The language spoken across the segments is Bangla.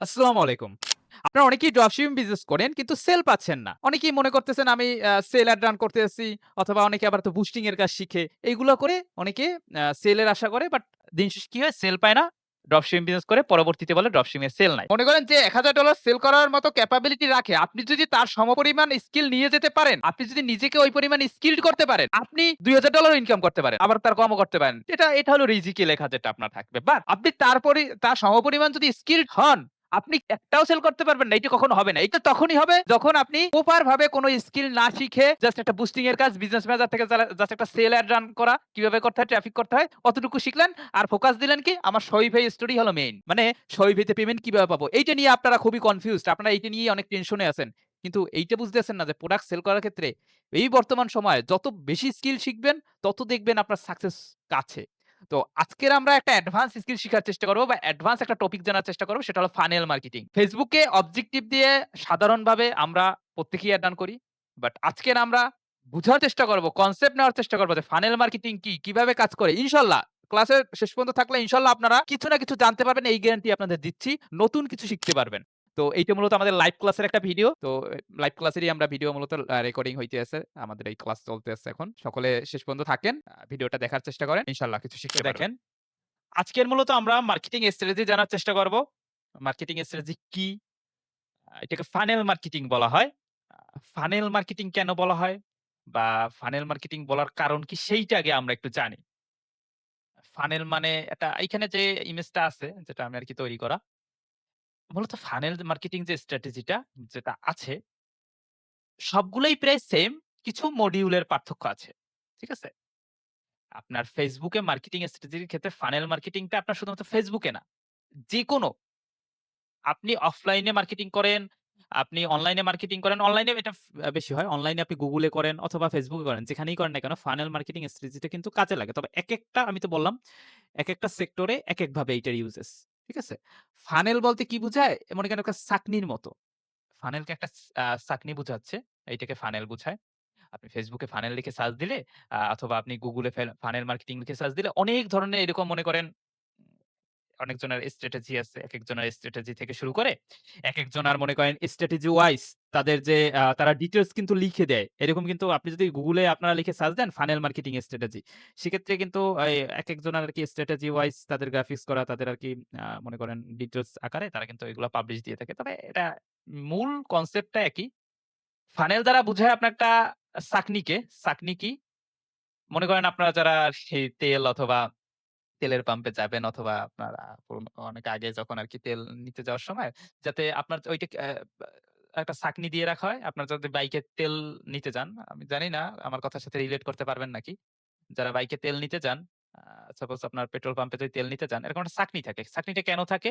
আসসালামু আলাইকুম। আপনারা অনেকেই ড্রপশিপিং বিজনেস করেন কিন্তু সেল পাচ্ছেন না। অনেকেই মনে করতেছেন আমি সেল এড রান করতেছি অথবা অনেকে আবার তো বুস্টিং এর কাজ শিখে। এইগুলা করে অনেকে সেল এর আশা করে বাট দিন শেষে কি হয় সেল পায় না। ড্রপশিপিং বিজনেস করে পরবর্তীতে বলে ড্রপশিপিং এর সেল নাই। মনে করেন যে $১,০০০ সেল করার মতো ক্যাপাবিলিটি রাখে। আপনি যদি তার সমপরিমাণ স্কিল নিয়ে যেতে পারেন, আপনি যদি নিজেকে ওই পরিমাণ স্কিলড করতে পারেন, আপনি $২,০০০ ইনকাম করতে পারেন। আবার তার কমও করতে পারেন। এটা হলো রিজিকে লেখা যেটা আপনার থাকবে। বাট আপনি তার সমপরিমাণ যদি স্কিলড হন আপনি একটাও সেল করতে পারবেন না। এটা কখনো হবে না। এটা তখনই হবে যখন আপনি প্রপার ভাবে কোন স্কিল না শিখে জাস্ট একটা বুস্টিং এর কাজ বিজনেস ম্যানেজার থেকে জাস্ট একটা সেল এড রান করা, কিভাবে করতে হয়, ট্রাফিক করতে হয় অতটুকু শিখলেন আর ফোকাস দিলেন কি আমার শহীদ ভাই স্টোরি হলো মেইন। মানে শহীদ ভাইতে পেমেন্ট কিভাবে পাবো? এইটা নিয়ে আপনারা খুবই কনফিউজড। আপনারা এইটা নিয়েই অনেক টেনশনে আছেন। কিন্তু এইটা বুঝতেছেন না যে প্রোডাক্ট সেল করার ক্ষেত্রে এই বর্তমান সময়ে যত বেশি স্কিল শিখবেন তত দেখবেন আপনার সাকসেস কাছে। তো আজকের আমরা একটা অ্যাডভান্স স্কিল শিখার চেষ্টা করব বা অ্যাডভান্স একটা টপিক জানার চেষ্টা করব সেটা হলো ফানেল মার্কেটিং। ফেসবুকে অবজেক্টিভ দিয়ে সাধারণভাবে আমরা প্রত্যেকেই অ্যাড রান করি। বাট আজকের আমরা বুঝার চেষ্টা করব, কনসেপ্ট নেওয়ার চেষ্টা করব যে ফানেল মার্কেটিং কি, কিভাবে কাজ করে। ইনশাআল্লাহ ক্লাসের শেষ পর্যন্ত থাকলে ইনশাআল্লাহ আপনারা কিছু না কিছু জানতে পারবেন এই গ্যারান্টি আপনাদের দিচ্ছি। নতুন কিছু শিখতে পারবেন। তো এইটা মূলত আমাদের লাইভ ক্লাসের একটা ভিডিও। তো লাইভ ক্লাসেরই আমরা ভিডিও মূলত রেকর্ডিং হইতেছে। আমাদের এই ক্লাস চলতেছে এখন। সকলে শেষ পর্যন্ত থাকেন। ভিডিওটা দেখার চেষ্টা করেন। ইনশাআল্লাহ কিছু তো শিখতে পারবেন। দেখেন, আজকের মূলত আমরা মার্কেটিং স্ট্র্যাটেজি জানার চেষ্টা করব। মার্কেটিং স্ট্র্যাটেজি কি? এটাকে ফানেল মার্কেটিং বলা হয়। আ ফানেল মার্কেটিং কেন বলা হয়? বা ফানেল মার্কেটিং বলার কারণ কি? সেইটা আগে আমরা একটু জানি। ফানেল মানে এটা এইখানে যে ইমেজটা আছে, যেটা আমি আরকি তৈরি করা। মূলত ফানেল মার্কেটিং যে স্ট্র্যাটেজিটা যেটা আছে, সবগুলোই প্রায় সেম। কিছু মডিউলের পার্থক্য আছে। ঠিক আছে? আপনার Facebook এ মার্কেটিং স্ট্র্যাটেজির ক্ষেত্রে ফানেল মার্কেটিংটা আপনার শুধুমাত্র Facebook এ না। যেকোনো আপনি অফলাইনে মার্কেটিং করেন, আপনি অনলাইনে মার্কেটিং করেন। অনলাইনে এটা বেশি হয়। অনলাইনে আপনি Google এ করেন অথবা Facebook এ করেন। যেখানেই করেন না কেন ফানেল মার্কেটিং স্ট্র্যাটেজিটা কিন্তু কাজে লাগে। তবে একেকটা আমি তো বললাম, একেকটা সেক্টরে একেকভাবে এইটার ইউজেস। ঠিক আছে? ফানেল বলতে কি বুঝায়? মনে করেন একটা ছাঁকনির মতো। ফানেলকে একটা ছাঁকনি বুঝাচ্ছে। এইটাকে ফানেল বুঝায়। আপনি Facebook এ ফানেল লিখে সার্চ দিলে অথবা আপনি Google এ ফানেল মার্কেটিং লিখে সার্চ দিলে অনেক ধরনের এরকম মনে করেন অনেকজনের স্ট্র্যাটেজি আছে। একেকজনের স্ট্র্যাটেজি থেকে শুরু করে একেকজনার মনে করেন স্ট্র্যাটেজি ওয়াইজ তাদের যে তারা ডিটেইলস কিন্তু লিখে দেয়। এরকম কিন্তু আপনি যদি Google এ আপনারা লিখে সার্চ দেন ফানেল মার্কেটিং স্ট্র্যাটেজি। সেক্ষেত্রে কিন্তু একেকজনের আরকি স্ট্র্যাটেজি ওয়াইজ তাদের গ্রাফিক্স করা, তাদের আরকি মনে করেন ডিটেইলস আকারে তারা কিন্তু এগুলা পাবলিশ দিয়ে থাকে। তবে এটা মূল কনসেপ্টটা একই। ফানেল দ্বারা বুঝায় আপনার একটা ছাঁকনিকে। ছাঁকনি কি? মনে করেন আপনারা যারা সেই তেল অথবা তেলের পাম্পে যাবেন অথবা আপনার অনেক আগে যখন আরকি তেল নিতে যাওয়ার সময় যাতে আপনার ওইটা বা একটা ছাঁকনি দিয়ে রাখা হয়। আপনার যদি বাইকে তেল নিতে যান, আমি জানি না আমার কথার সাথে রিলেট করতে পারবেন নাকি? যারা বাইকে তেল নিতে যান, আ সাপোজ আপনার পেট্রোল পাম্পে যদি তেল নিতে যান, এরকম একটা ছাঁকনি থাকে। ছাঁকনিটা কেন থাকে?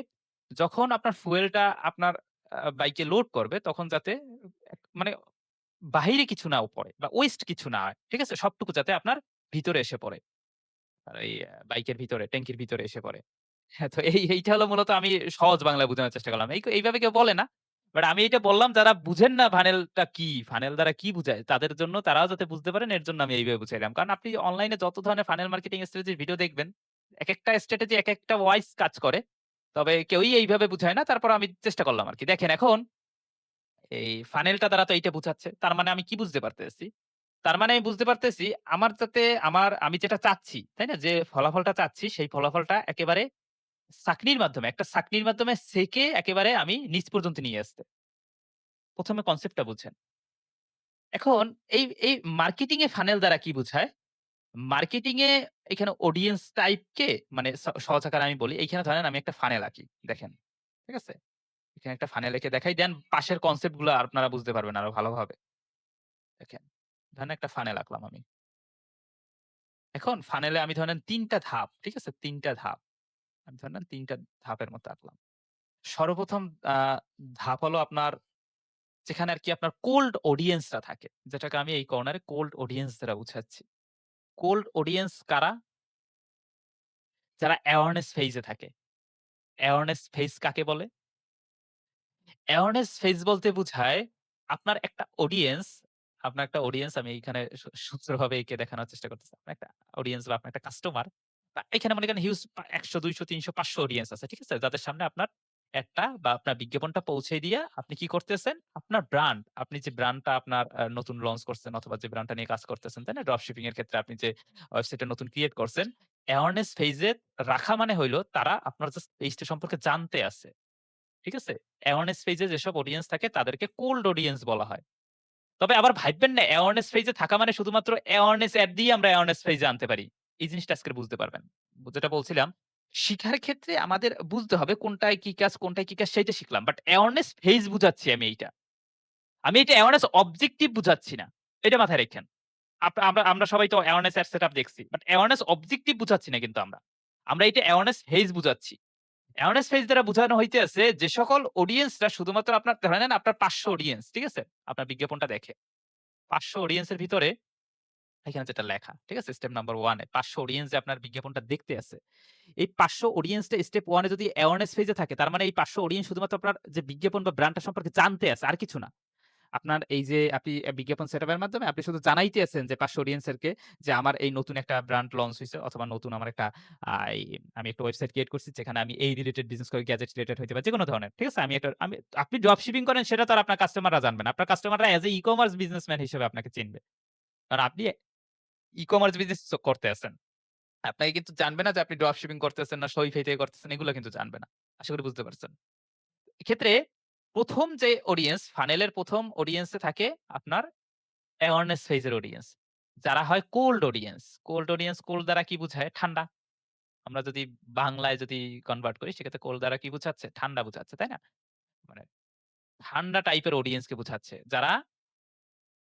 যখন আপনার ফুয়েলটা আপনার বাইকে লোড করবে তখন যাতে মানে বাহিরে কিছু না পড়ে বা ওয়েস্ট কিছু না হয়। ঠিক আছে? সবটুকু যাতে আপনার ভিতরে এসে পড়ে। আর এই বাইকের ভিতরে, ট্যাংকির ভিতরে এসে পড়ে। হ্যাঁ, তো এইটা হলো মূলত আমি সহজ বাংলায় বোঝানোর চেষ্টা করলাম। এইভাবে কেউ বলে না। বাট আমি এটা বললাম যারা বুঝেন না ফানেলটা কি, ফানেল দ্বারা কি বুঝায় তাদের জন্য তারাও যাতে বুঝতে পারেন এর জন্য আমি এইভাবে বুঝাইলাম। কারণ আপনি অনলাইনে যত ধরনের ফানেল মার্কেটিং স্ট্র্যাটেজির ভিডিও দেখবেন, একেকটা স্ট্র্যাটেজি একেকটা ওয়াইজ কাজ করে। তবে কেউই এইভাবে বুঝায় না। তারপর আমি চেষ্টা করলাম আরকি। দেখেন এখন এই ফানেলটা দ্বারা তো এইটা বুঝাচ্ছে। তার মানে আমি কি বুঝতে পারতেছি? তার মানে আমি বুঝতে পারতেছি আমার যাতে আমি যেটা চাচ্ছি, তাই না? যে ফলাফলটা চাচ্ছি সেই ফলাফলটা একেবারে একটা ছাঁকনির মাধ্যমে সেকে একেবারে আমি নিচ পর্যন্ত নিয়ে আসতে। ১ম এ কনসেপ্টটা বুঝেন। এখন এই মার্কেটিং এ ফানেল দ্বারা কি বুঝায়? মার্কেটিং এ এখানে অডিয়েন্স টাইপ কে মানে সহজ আকারে আমি বলি, এইখানে ধরেন আমি একটা ফানেল আঁকি। দেখেন। ঠিক আছে? এখানে একটা ফানেল এঁকে দেখাই দেন পাশের কনসেপ্ট গুলো আপনারা বুঝতে পারবেন আরো ভালোভাবে। দেখেন। ধরেন একটা ফানেল আঁকলাম আমি। এখন ফানেলে আমি ধরেন ৩ টা ধাপ, ঠিক আছে? ৩ টা ধাপ। আমি ধরেন ৩ টা ধাপের মতো আঁকলাম। সর্বপ্রথম ধাপ হলো আপনার যেখানে আরকি আপনার কোল্ড অডিয়েন্স রা থাকে। যেটাকে আমি এই কর্নারে কোল্ড অডিয়েন্স দ্বারা বুঝাচ্ছি। কোল্ড অডিয়েন্স কারা? যারা অ্যাওয়ারনেস ফেজ এ থাকে। অ্যাওয়ারনেস ফেজ কাকে বলে? অ্যাওয়ারনেস ফেজ বলতে বুঝায় আপনার একটা অডিয়েন্স আমি এইখানে সুন্দরভাবে এঁকে দেখানোর চেষ্টা করতেছি। আপনার একটা অডিয়েন্স বা আপনার একটা কাস্টমার এখানে মনে করেন হিউজ ১০০, ২০০, ৩০০, ৫০০ অডিয়েন্স আছে। ঠিক আছে? যাদের সামনে আপনার এডটা বা আপনার বিজ্ঞাপনটা পৌঁছে দিয়ে আপনি কি করতেছেন? আপনার ব্র্যান্ড, আপনি যে ব্র্যান্ডটা আপনার নতুন লঞ্চ করছেন অথবা যে ব্র্যান্ডটা নিয়ে কাজ করতেছেন, তাই না? ড্রপ শিপিং এর ক্ষেত্রে আপনি যে ওয়েবসাইটটা নতুন ক্রিয়েট করছেন, অ্যাওয়ারনেস ফেজ এ রাখা মানে হইলো তারা আপনার জাস্ট পেজটা সম্পর্কে জানতে আছে। ঠিক আছে? অ্যাওয়ারনেস ফেজ এ যেসব অডিয়েন্স থাকে তাদেরকে কোল্ড অডিয়েন্স বলা হয়। তবে আবার ভাইববেন না অ্যাওয়ারনেস ফেজ এ থাকা মানে শুধুমাত্র অ্যাওয়ারনেস এড দিয়ে আমরা অ্যাওয়ারনেস ফেজ এ আনতে পারি। এই জিনিসটা আজকে বুঝতে পারবেন। যেটা বলছিলাম, শিখার ক্ষেত্রে আমাদের বুঝতে হবে কোনটায় কি কাজ, কোনটায় কি কাজ সেইটা শিখলাম। বাট অ্যাওয়ারনেস ফেজ বুঝাচ্ছি আমি এইটা। আমি এটা অ্যাওয়ারনেস অবজেক্টিভ বুঝাচ্ছি না। এটা মাথায় রাইখেন। আমরা আমরা সবাই তো অ্যাওয়ারনেস এর সেটআপ দেখছি। বাট অ্যাওয়ারনেস অবজেক্টিভ বুঝাচ্ছি না কিন্তু আমরা। আমরা এটা অ্যাওয়ারনেস ফেজ বুঝাচ্ছি। অ্যাওয়ারনেস ফেজ দ্বারা বুঝানো হইতেছে যে সকল অডিয়েন্সরা শুধুমাত্র আপনার ধরে নেন আপনার ৫০০ অডিয়েন্স, ঠিক আছে? আপনার বিজ্ঞাপনটা দেখে। ৫০০ অডিয়েন্স এর ভিতরে এখানে যেটা লেখা, ঠিক আছে? স্টেপ নাম্বার 1 এ ৫০০ অডিয়েন্স যে আপনার বিজ্ঞাপনটা দেখতে আছে। এই ৫০০ অডিয়েন্সটা স্টেপ 1 এ যদি অ্যাওয়ারনেস ফেজ এ থাকে, তার মানে এই ৫০০ অডিয়েন্স শুধুমাত্র আপনার যে বিজ্ঞাপন বা ব্র্যান্ডটা সম্পর্কে জানতে আছে, আর কিছু না। আপনার এই যে আপনি বিজ্ঞাপন সেটআপ এর মাধ্যমে আপনি শুধু জানাইতে আছেন যে ৫০০ অডিয়েন্সেরকে যে আমার এই নতুন একটা ব্র্যান্ড লঞ্চ হইছে অথবা নতুন আমার একটা এই আমি একটা ওয়েবসাইট ক্রিয়েট করছি যেখানে আমি এই রিলেটেড বিজনেস করি, গ্যাজেট রিলেটেড হইতে পারে যেকোনো ধরনের। ঠিক আছে? আমি আপনি ড্রপ শিপিং করেন সেটা তো আর আপনার কাস্টমাররা জানবে না। আপনার কাস্টমাররা এজ এ ই-কমার্স বিজনেসম্যান হিসেবে আপনাকে চিনবে। কারণ আপনি ই-কমার্স বিজনেস করতে আছেন। আপনাকে কিন্তু জানবে না যে আপনি ড্রপ শিপিং করতেছেন না শপিফাই থেকে করতেছেন এগুলো কিন্তু জানবে না। আশা করি বুঝতে পারছেন। এক্ষেত্রে ১ম যে অডিয়েন্স ফানেলের ১ম অডিয়েন্স এ থাকে আপনার অ্যাওয়ারনেস ফেজ এর অডিয়েন্স। যারা হয় cold audience. Cold audience cold দ্বারা কি বুঝায়? ঠান্ডা। আমরা যদি বাংলায় যদি কনভার্ট করি সেক্ষেত্রে কোল্ড দ্বারা কি বুঝাচ্ছে? ঠান্ডা বুঝাচ্ছে, তাই না? মানে ঠান্ডা টাইপের অডিয়েন্স কে বুঝাচ্ছে। যারা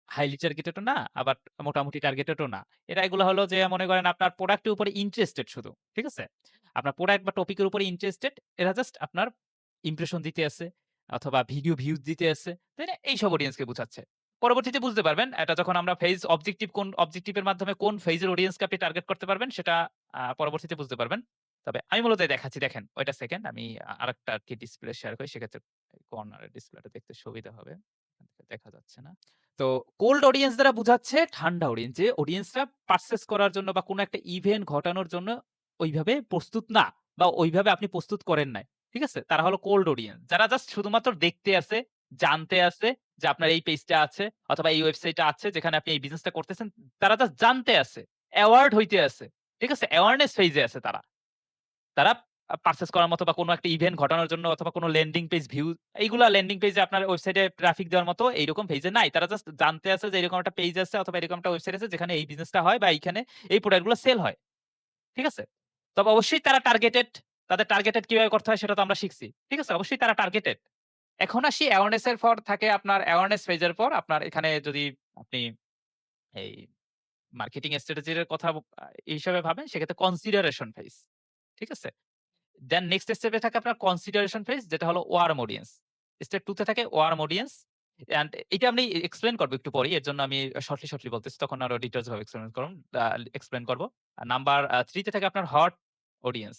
হাইলি টার্গেটেড ও না, আবার মোটামুটি টার্গেটেড ও না। এগুলা হলো যে মনে করেন আপনার প্রোডাক্ট এর উপরে ইন্টারেস্টেড শুধু। ঠিক আছে? আপনার প্রোডাক্ট বা টপিক এর উপরে ইন্টারেস্টেড। এরা জাস্ট আপনার ইমপ্রেশন দিতে আছে অথবা ভিডিও ভিউজ দিতে আছে। তাই না? এইসব অডিয়েন্স কে বুঝাচ্ছে। পরবর্তীতে বুঝতে পারবেন এটা যখন আমরা ফেজ অবজেক্টিভ কোন অবজেক্টিভ এর মাধ্যমে কোন ফেজ এর অডিয়েন্স কে আপনি টার্গেট করতে পারবেন সেটা পরবর্তীতে বুঝতে পারবেন। তবে আমি মূলত দেখাচ্ছি দেখেন। ওয়েট আ সেকেন্ড আমি আরেকটা আরকি ডিসপ্লে শেয়ার করি সেক্ষেত্রে কর্নারের ডিসপ্লেটা দেখতে সুবিধা হবে। দেখা যাচ্ছে না। তো কোল্ড অডিয়েন্স দ্বারা বুঝাচ্ছে ঠান্ডা অডিয়েন্স। যে অডিয়েন্সরা পারচেজ করার জন্য বা কোন একটা ইভেন্ট ঘটানোর জন্য ওইভাবে প্রস্তুত না বা ওইভাবে আপনি প্রস্তুত করেন নাই। ঠিক আছে? তারা হলো কোল্ড অডিয়েন্স। যারা জাস্ট শুধুমাত্র দেখতে আছে, জানতে আছে যে আপনার এই পেজটা আছে অথবা এই ওয়েবসাইটটা আছে যেখানে আপনি এই বিজনেসটা করতেছেন। তারা জাস্ট জানতে আছে, অ্যাওয়ার্ড হইতে আছে। ঠিক আছে? অ্যাওয়ারনেস ফেজ এ আছে তারা। তারা পারচেজ করার মতো বা কোন একটা ইভেন্ট ঘটানোর জন্য অথবা কোন ল্যান্ডিং পেজ ভিউ এইগুলা ল্যান্ডিং পেজে আপনার ওয়েবসাইটে ট্রাফিক দেওয়ার মতো এইরকম পেজে নাই। তারা জাস্ট জানতে আছে যে এরকম একটা পেজ আছে অথবা এরকম একটা ওয়েবসাইট আছে যেখানে এই বিজনেসটা হয় বা এইখানে এই প্রোডাক্ট গুলো সেল হয়। ঠিক আছে? তবে অবশ্যই তারা টার্গেটেড। তাদের টার্গেটেড কিভাবে করতে হয় সেটা তো আমরা শিখছি। ঠিক আছে? অবশ্যই তারা টার্গেটেড। এখন আসি অ্যাওয়ারনেস এর পর থাকে আপনার অ্যাওয়ারনেস ফেজ এর পর আপনার এখানে যদি আপনি এই মার্কেটিং স্ট্র্যাটেজির এর কথা এই হিসাবে ভাবেন সেক্ষেত্রে কনসিডারেশন ফেজ। ঠিক আছে? দেন নেক্সট স্টেপে থাকে আপনার কনসিডারেশন ফেজ যেটা হলো ওয়ার্ম অডিয়েন্স। স্টেপ 2 তে থাকে ওয়ার্ম অডিয়েন্স। অ্যান্ড এটা আমি এক্সপ্লেইন করব একটু পরেই। এর জন্য আমি শর্টলি বলতেছি। তখন আরো ডিটেইলস ভাবে এক্সপ্লেইন করব। নাম্বার 3 তে থাকে আপনার হট অডিয়েন্স।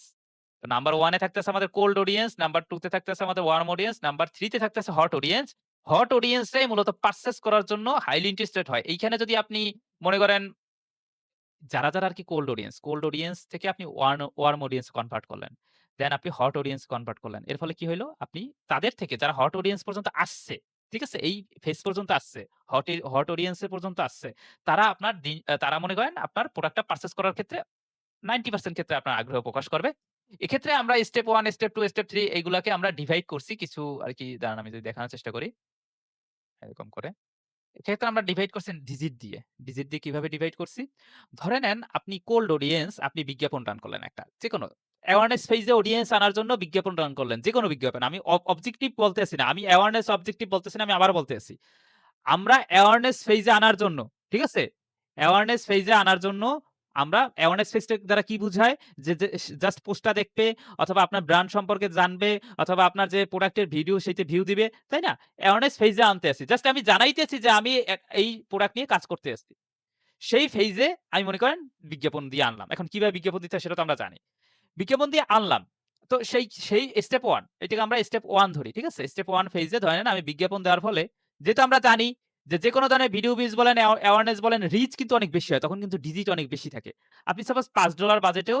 তো নাম্বার 1 এ থাকতেছে আমাদের কোল্ড অডিয়েন্স, নাম্বার 2 তে থাকতেছে আমাদের ওয়ার্ম অডিয়েন্স, নাম্বার 3 তে থাকতেছে হট অডিয়েন্স। হট অডিয়েন্সরাই মূলত পারচেজ করার জন্য হাইলি ইন্টারেস্টেড হয়। এইখানে যদি আপনি মনে করেন যারা আরকি কোল্ড অডিয়েন্স থেকে আপনি ওয়ার্ম অডিয়েন্স কনভার্ট করলেন। দেন আপনি হট অডিয়েন্স কনভার্ট করলেন। এর ফলে কি হইল? আপনি তাদের থেকে যারা হট অডিয়েন্স পর্যন্ত আসছে, ঠিক আছে? এই ফেজ পর্যন্ত আসছে, হট অডিয়েন্স এর পর্যন্ত আসছে। তারা আপনার তারা মনে করেন আপনার প্রোডাক্টটা পারচেজ করার ক্ষেত্রে 90% ক্ষেত্রে আপনার আগ্রহ প্রকাশ করবে। এক্ষেত্রে আমরা স্টেপ 1, স্টেপ 2, স্টেপ 3 এগুলাকে আমরা ডিভাইড করছি কিছু আরকি দাঁড়ান আমি যদি দেখানোর চেষ্টা করি। এরকম করে। এক্ষেত্রে আমরা ডিভাইড করছি ডিজিট দিয়ে। ডিজিট দিয়ে কিভাবে ডিভাইড করছি? ধরে নেন আপনি কোল্ড অডিয়েন্স আপনি বিজ্ঞাপন রান করলেন একটা। যেকোনো অ্যাওয়ারনেস ফেজ এ অডিয়েন্স আনার জন্য বিজ্ঞাপন রান করলেন। যেকোনো বিজ্ঞাপন। আমি অবজেক্টিভ বলতেছি না। আমি অ্যাওয়ারনেস অবজেক্টিভ বলতেছি না। আমি আবার বলতেছি। আমরা অ্যাওয়ারনেস ফেজ এ আনার জন্য, ঠিক আছে? অ্যাওয়ারনেস ফেজ এ আনার জন্য আমরা অ্যাওয়ারনেস ফেজটা দ্বারা কি বুঝায়? যে জাস্ট পোস্টটা দেখবে অথবা আপনার ব্র্যান্ড সম্পর্কে জানবে অথবা আপনার যে প্রোডাক্টের ভিডিও সেইতে ভিউ দিবে, তাই না? অ্যাওয়ারনেস ফেজ এ আনতে আছি। জাস্ট আমি জানাইতেছি যে আমি এই প্রোডাক্ট নিয়ে কাজ করতে আসছি। সেই ফেজ এ আমি মনে করেন বিজ্ঞাপন দিয়ে আনলাম। এখন কিভাবে বিজ্ঞাপন দিতে হয় সেটা তো আমরা জানি। বিজ্ঞাপন দিয়ে আনলাম। তো সেই স্টেপ 1 এটাকে আমরা স্টেপ 1 ধরি। ঠিক আছে? স্টেপ 1 ফেজে ধরে নেন আমি বিজ্ঞাপন দেওয়ার ফলে যেহেতু আমরা জানি যে যেকোনো ধরনের ভিডিও ভিউজ বলেন, অ্যাওয়ারনেস বলেন, রিচ কিন্তু অনেক বেশি হয়। তখন কিন্তু ডিজিট অনেক বেশি থাকে। আপনি সাপোজ $5 বাজেটেও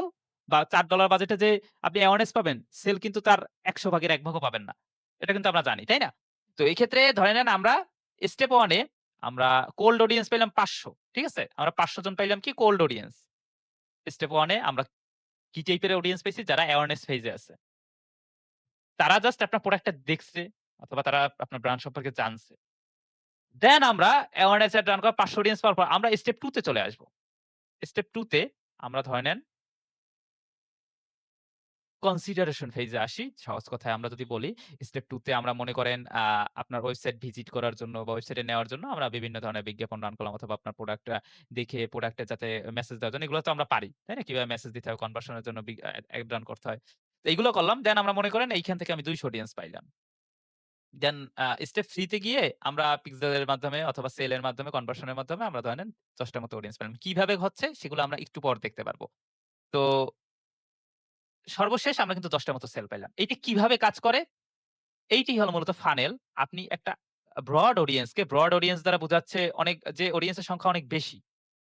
বা $৪ বাজেটে যে আপনি অ্যাওয়ারনেস পাবেন, সেল কিন্তু তার ১০০ ভাগের ১ ভাগও পাবেন না। এটা কিন্তু আমরা জানি, তাই না? তো এই ক্ষেত্রে ধরে নেন আমরা স্টেপ 1 এ আমরা কোল্ড অডিয়েন্স পাইলাম ৫০০। ঠিক আছে? আমরা ৫০০ জন পাইলাম কি কোল্ড অডিয়েন্স। স্টেপ 1 এ আমরা কি টাইপের অডিয়েন্স পাইছি? যারা অ্যাওয়ারনেস ফেজ এ আছে। তারা জাস্ট আপনার প্রোডাক্টটা দেখছে অথবা তারা আপনার ব্র্যান্ড সম্পর্কে জানছে। দেন আমরা অ্যাওয়ারনেস এর রান করা ৫০০ অডিয়েন্স পাওয়ার পর আমরা স্টেপ 2 তে চলে আসব। স্টেপ 2 তে আমরা ধরে নেন কনসিডারেশন ফেজ এ আসি। সহজ কথায় আমরা যদি বলি, স্টেপ 2 তে আমরা মনে করেন আপনার ওয়েবসাইট ভিজিট করার জন্য বা ওয়েবসাইটে নেওয়ার জন্য আমরা বিভিন্ন ধরনের বিজ্ঞাপন রান করলাম অথবা আপনার প্রোডাক্টটা দেখে প্রোডাক্টে যাতে মেসেজ দেওয়ার জন্য এগুলো তো আমরা পারি। তাই না? কিভাবে মেসেজ দিতে হয়, কনভার্সন এর জন্য এড রান করতে হয়। তো এইগুলো করলাম। দেন আমরা মনে করেন এইখান থেকে আমি ২০০ অডিয়েন্স পাইলাম। দেন স্টেপ 3 তে গিয়ে আমরা পিক্সেল এর মাধ্যমে অথবা সেল এর মাধ্যমে কনভার্সন এর মাধ্যমে আমরা ধরে নেন ১০ টার মতো অডিয়েন্স পেলাম। কিভাবে হচ্ছে সেগুলো আমরা একটু পর দেখতে পারব। তো সর্বশেষ আমরা কিন্তু ১০ টার মতো সেল পাইলাম। এইটা কিভাবে কাজ করে? এইটাই হলো মূলত ফানেল। আপনি একটা ব্রড অডিয়েন্স দ্বারা বোঝাচ্ছে অনেক যে অডিয়েন্স এর সংখ্যা অনেক বেশি।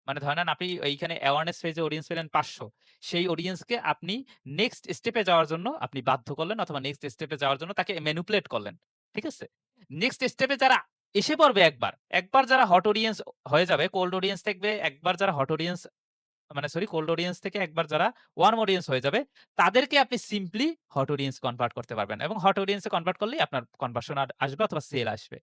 মানে ধরে নেন আপনি এইখানে অ্যাওয়ারনেস ফেজ এ অডিয়েন্স পেলেন ৫০০। সেই অডিয়েন্সকে আপনি নেক্সট স্টেপে যাওয়ার জন্য আপনি বাধ্য করলেন অথবা নেক্সট স্টেপে যাওয়ার জন্য তাকে ম্যানিপুলেট করলেন। ঠিক আছে? নেক্সট স্টেপে যারা এসে পড়বে একবার যারা হট অডিয়েন্স হয়ে যাবে, কোল্ড অডিয়েন্স থাকবে, একবার যারা হট অডিয়েন্স মানে সরি কোল্ড অডিয়েন্স থেকে একবার যারা ওয়ার্ম অডিয়েন্স হয়ে যাবে, তাদেরকে আপনি সিম্পলি হট অডিয়েন্স কনভার্ট করতে পারবেন এবং হট অডিয়েন্স এ কনভার্ট করলেই আপনার কনভার্সন আসবে অথবা সেল আসবে।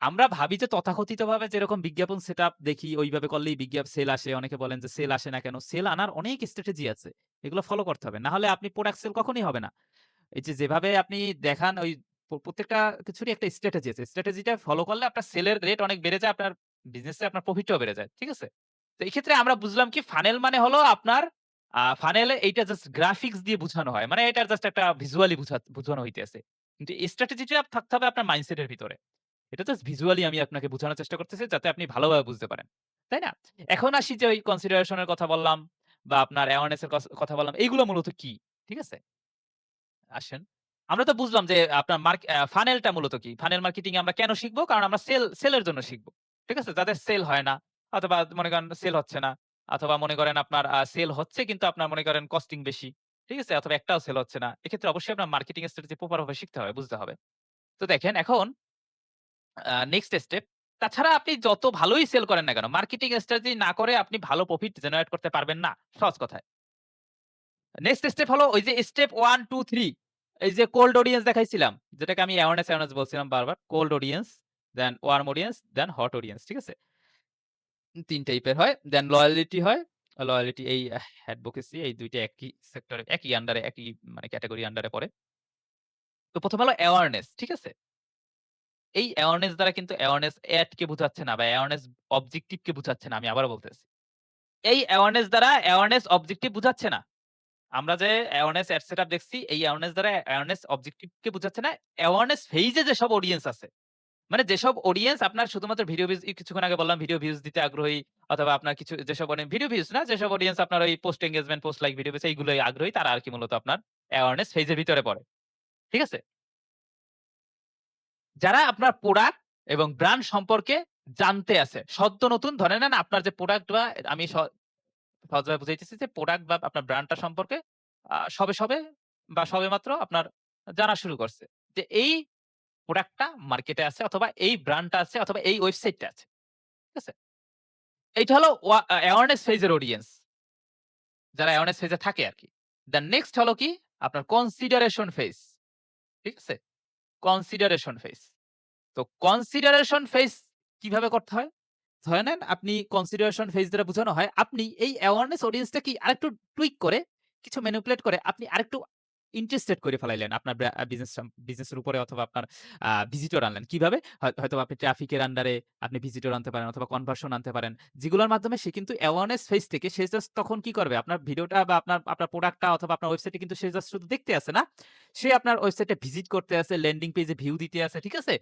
আমরা ভাবি যে তথাকথিতভাবে যেরকম বিজ্ঞাপন সেটআপ দেখি ওইভাবে করলেই সেল আসে। অনেকে বলেন যে সেল আসে না কেন? সেল আনার অনেক স্ট্র্যাটেজি আছে। এগুলো ফলো করতে হবে। না হলে আপনি প্রোডাক্ট সেল কখনোই হবে না। এই যে যেভাবে আপনি দেখান ওই প্রত্যেকটা কিছুরই একটা স্ট্র্যাটেজি আছে। স্ট্র্যাটেজিটা ফলো করলে আপনার সেলের রেট অনেক বেড়ে যায়। আপনার বিজনেসে আপনার প্রফিটটাও বেড়ে যায়। ঠিক আছে? তো এই ক্ষেত্রে আমরা বুঝলাম কি ফানেল মানে হলো আপনার ফানেলে এইটা জাস্ট গ্রাফিক্স দিয়ে বুঝানো হয়। মানে এটার জাস্ট একটা ভিজুয়ালি বুঝানো হইতেছে। কিন্তু স্ট্র্যাটেজিটা থাকতে হবে আপনার মাইন্ডসেট এর ভিতরে। এটা জাস্ট ভিজুয়ালি আমি আপনাকে বোঝানোর চেষ্টা করতেছি যাতে আপনি ভালোভাবে বুঝতে পারেন। তাই না? এখন আসি যে ওই কনসিডারেশন এর কথা বললাম বা আপনার অ্যাওয়ারনেস এর কথা বললাম। এইগুলো মূলত কি? ঠিক আছে? আসেন। আমরা তো বুঝলাম যে আপনার ফানেলটা মূলত কি? ফানেল মার্কেটিং আমরা কেন শিখবো? কারণ আমরা সেলের জন্য শিখবো। ঠিক আছে? যাদের সেল হয় না অথবা মনে করেন সেল হচ্ছে না অথবা মনে করেন আপনার সেল হচ্ছে কিন্তু আপনার মনে করেন কস্টিং বেশি। ঠিক আছে? অথবা একটাও সেল হচ্ছে না। এক্ষেত্রে অবশ্যই আপনার মার্কেটিং স্ট্র্যাটেজি প্রপার ভাবে শিখতে হবে, বুঝতে হবে। তো দেখেন এখন নেক্সট স্টেপ তাছাড়া আপনি যত ভালোই সেল করেন না কেন, মার্কেটিং স্ট্র্যাটেজি না করে আপনি ভালো প্রফিট জেনারেট করতে পারবেন না। সহজ কথায়। নেক্সট স্টেপ হলো ওই যে স্টেপ 1, 2, 3 এই যে কোল্ড অডিয়েন্স দেখাইছিলাম, যেটাকে আমি অ্যাওয়ারনেস বলছিলাম বারবার। কোল্ড অডিয়েন্স, দেন ওয়ার্ম অডিয়েন্স, দেন হট অডিয়েন্স। ঠিক আছে? ৩ টাইপের হয়। দেন লয়ালিটি হয়। লয়ালিটি এই অ্যাডভোকেসি এই ২ টা একই সেক্টরে একই আন্ডারে একই মানে ক্যাটেগরি আন্ডারে পড়ে। তো ১ম হলো অ্যাওয়ারনেস। ঠিক আছে? এই অ্যাওয়ারনেস দ্বারা কিন্তু অ্যাওয়ারনেস এড কে বুঝাচ্ছে না বা অ্যাওয়ারনেস অবজেক্টিভ কে বুঝাচ্ছে না। আমি আবারও বলতেছি। এই অ্যাওয়ারনেস দ্বারা অ্যাওয়ারনেস অবজেক্টিভ বুঝাচ্ছে না। আমরা যে অ্যাওয়ারনেস এড সেটআপ দেখছি, এই অ্যাওয়ারনেস দ্বারা অ্যাওয়ারনেস অবজেক্টিভ কে বুঝাচ্ছে না। অ্যাওয়ারনেস ফেজ এ যেসব অডিয়েন্স আছে। মানে যেসব অডিয়েন্স আপনার শুধুমাত্র ভিডিও ভিউজ কিছুক্ষণ আগে বললাম ভিডিও ভিউজ দিতে আগ্রহী অথবা আপনার কিছু যেসব ভিডিও ভিউজ না, যেসব অডিয়েন্স আপনার ওই post engagement, post like video page এইগুলোই আগ্রহী তারা আরকি মূলত আপনার অ্যাওয়ারনেস ফেজ এর ভিতরে পড়ে। ঠিক আছে? যারা আপনার প্রোডাক্ট এবং ব্র্যান্ড সম্পর্কে জানতে আছে। সদ্য নতুন ধরে নেন আপনার যে প্রোডাক্ট বা আমি সহজভাবে বুঝাইতেছি যে প্রোডাক্ট বা আপনার ব্র্যান্ডটা সম্পর্কে সবে বা সবেমাত্র আপনার জানা শুরু করছে। যে এই প্রোডাক্টটা মার্কেটে আছে অথবা এই ব্র্যান্ডটা আছে অথবা এই ওয়েবসাইটটা আছে। ঠিক আছে? এইটা হলো অ্যাওয়ারনেস ফেজ এর অডিয়েন্স। যারা অ্যাওয়ারনেস ফেজ এ থাকে আরকি। নেক্সট হলো কি? আপনার কনসিডারেশন ফেজ। ঠিক আছে? Consideration phase. তো কনসিডারেশন ফেজ কিভাবে করতে হয়? ধরে নেন আপনি কনসিডারেশন ফেজ দ্বারা বোঝানো হয় আপনি এই অ্যাওয়ারনেস অডিয়েন্সটা কি আরেকটু টুইক করে কিছু ম্যানিপুলেট করে আপনি আরেকটু ইন্টারেস্টেড করে ফেলাইলেন আপনার বিজনেসের উপরে অথবা আপনার ভিজিটর আনলেন। কিভাবে? হয়তোবা আপনি ট্রাফিকের আন্ডারে আপনি ভিজিটর আনতে পারেন অথবা কনভার্সন আনতে পারেন। যেগুলোর মাধ্যমে সে কিন্তু অ্যাওয়ারনেস ফেজ থেকে সে জাস্ট তখন কি করবে? আপনার ভিডিওটা বা আপনার প্রোডাক্টটা অথবা আপনার ওয়েবসাইটে কিন্তু সে জাস্ট শুধু দেখতে আসে না। সে আপনার ওয়েবসাইটে ভিজিট করতে আসে, ল্যান্ডিং পেজে ভিউ দিতে আসে। ঠিক আছে?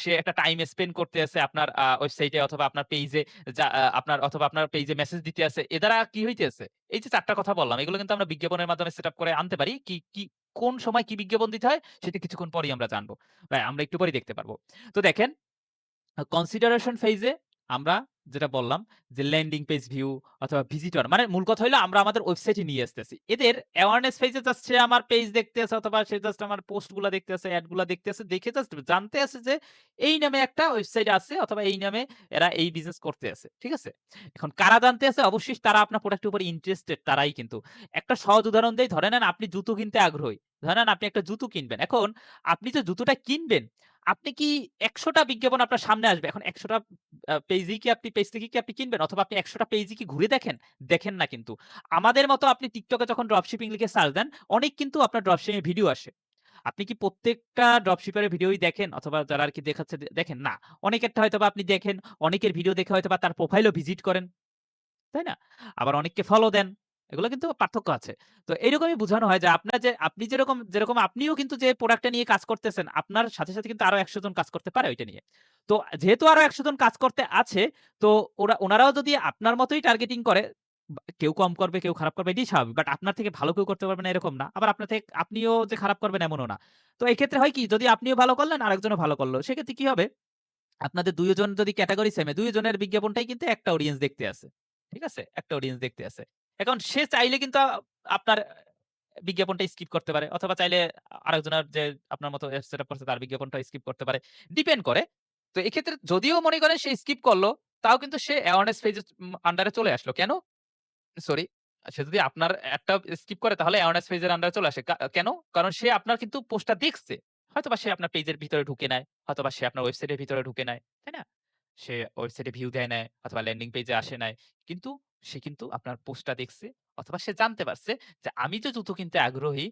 সে একটা টাইম স্পেন্ড করতে আছে আপনার ওয়েবসাইটে অথবা আপনার পেইজে আপনার পেইজে মেসেজ দিতে আছে। এ দ্বারা কি হইতেছে? এই যে ৪ টা কথা বললাম, এগুলো কিন্তু আমরা বিজ্ঞাপনের মাধ্যমে সেটআপ করে আনতে পারি। কোন সময় কি বিজ্ঞাপন দিতে হয় সেটা কিছুক্ষণ পরেই আমরা জানবো। আমরা একটু পরেই দেখতে পারবো। তো দেখেন কনসিডারেশন ফেজ এ আমরা যেটা বললাম যে ল্যান্ডিং পেজ ভিউ অথবা ভিজিটর মানে মূল কথা হইলো আমরা আমাদের ওয়েবসাইটে নিয়ে আসতেছি। এদের অ্যাওয়ারনেস পেজে জাস্ট সে আমার পেজ দেখতেছে অথবা সে জাস্ট আমার পোস্ট গুলা দেখতেছে, এড গুলা দেখতেছে, দেখে জাস্ট জানতে আছে যে এই নামে একটা ওয়েবসাইট আছে অথবা এই নামে এরা এই বিজনেস করতে আছে। ঠিক আছে? এখন কারা জানতে আছে? অবশ্যই তারা আপনার প্রোডাক্টের উপর ইন্টারেস্টেড তারাই কিন্তু। একটা সহজ উদাহরণ দেই, ধরে নেন আপনি জুতো কিনতে আগ্রহী। ধরে নেন আপনি একটা জুতো কিনবেন। এখন আপনি যে জুতোটা কিনবেন, আপনি কি ১০০ টা বিজ্ঞাপন আপনার সামনে আসবে। এখন ১০০ টা পেজেই কি আপনি পেজ থেকে কি আপনি কিনবেন? অথবা আপনি ১০০ টা পেজই কি ঘুরে দেখেন? দেখেন না কিন্তু। আমাদের মতো আপনি TikTok এ যখন ড্রপশিপিং লিখে সার্চ দেন, অনেক কিন্তু আপনার ড্রপশিপিং এর ভিডিও আসে। আপনি কি প্রত্যেকটা ড্রপশিপার এর ভিডিওই দেখেন? অথবা যারা আরকি দেখাচ্ছে দেখেন? না। অনেকেরটা হয়তোবা আপনি দেখেন, অনেকের ভিডিও দেখে হয়তোবা তার প্রোফাইলও ভিজিট করেন। তাই না? আবার অনেককে ফলো দেন। এগুলো কিন্তু পার্থক্য আছে। তো এরকমই বুঝানো হয় যে আপনার যে আপনি যেরকম আপনিও কিন্তু যে প্রোডাক্টটা নিয়ে কাজ করতেছেন, আপনার সাথে কিন্তু আরো ১০০ জন কাজ করতে পারে ওইটা নিয়ে। তো যেহেতু আরো ১০০ জন কাজ করতে আছে, তো ওনারাও যদি আপনার মতোই টার্গেটিং করে, কেউ কম করবে, কেউ খারাপ করবে এটাই স্বাভাবিক। বাট আপনার থেকে ভালো কেউ করতে পারবে না এরকম না। আবার আপনার থেকে আপনিও যে খারাপ করবেন এমনও না। তো এক্ষেত্রে হয় কি, যদি আপনিও ভালো করলেন আরেকজনও ভালো করল। সেক্ষেত্রে কি হবে? আপনাদের ২ জন যদি ক্যাটেগরি সেম, ২ জনের বিজ্ঞাপনটাই কিন্তু একটা অডিয়েন্স দেখতে আছে। ঠিক আছে? একটা অডিয়েন্স দেখতে আছে। এখন সে চাইলে কিন্তু আপনার বিজ্ঞাপনটা স্কিপ করতে পারে অথবা চাইলে আরেকজনের যে আপনার মতো সেটআপ করছে তার বিজ্ঞাপনটা স্কিপ করতে পারে। ডিপেন্ড করে। তো এক্ষেত্রে যদিও মনে করেন সে স্কিপ করল, তাও কিন্তু সে অ্যাওয়ারনেস পেজ এর আন্ডারে চলে আসলো। কেন? সরি। সে যদি আপনার অ্যাডটা স্কিপ করে তাহলে অ্যাওয়ারনেস পেজের আন্ডারে চলে আসে। কেন? কারণ সে আপনার কিন্তু পোস্টটা দেখছে। হয়তোবা সে আপনার পেজের ভিতরে ঢুকে নাই। হয়তোবা সে আপনার ওয়েবসাইটের ভিতরে ঢুকে নাই। তাই না? সে ওয়েবসাইটে ভিউ দেয় নাই অথবা ল্যান্ডিং পেজে আসে নাই। কিন্তু সে কিন্তু আপনার পোস্টটা দেখছে অথবা সে জানতে পারছে যে আমি যে জুতো কিনতে আগ্রহী,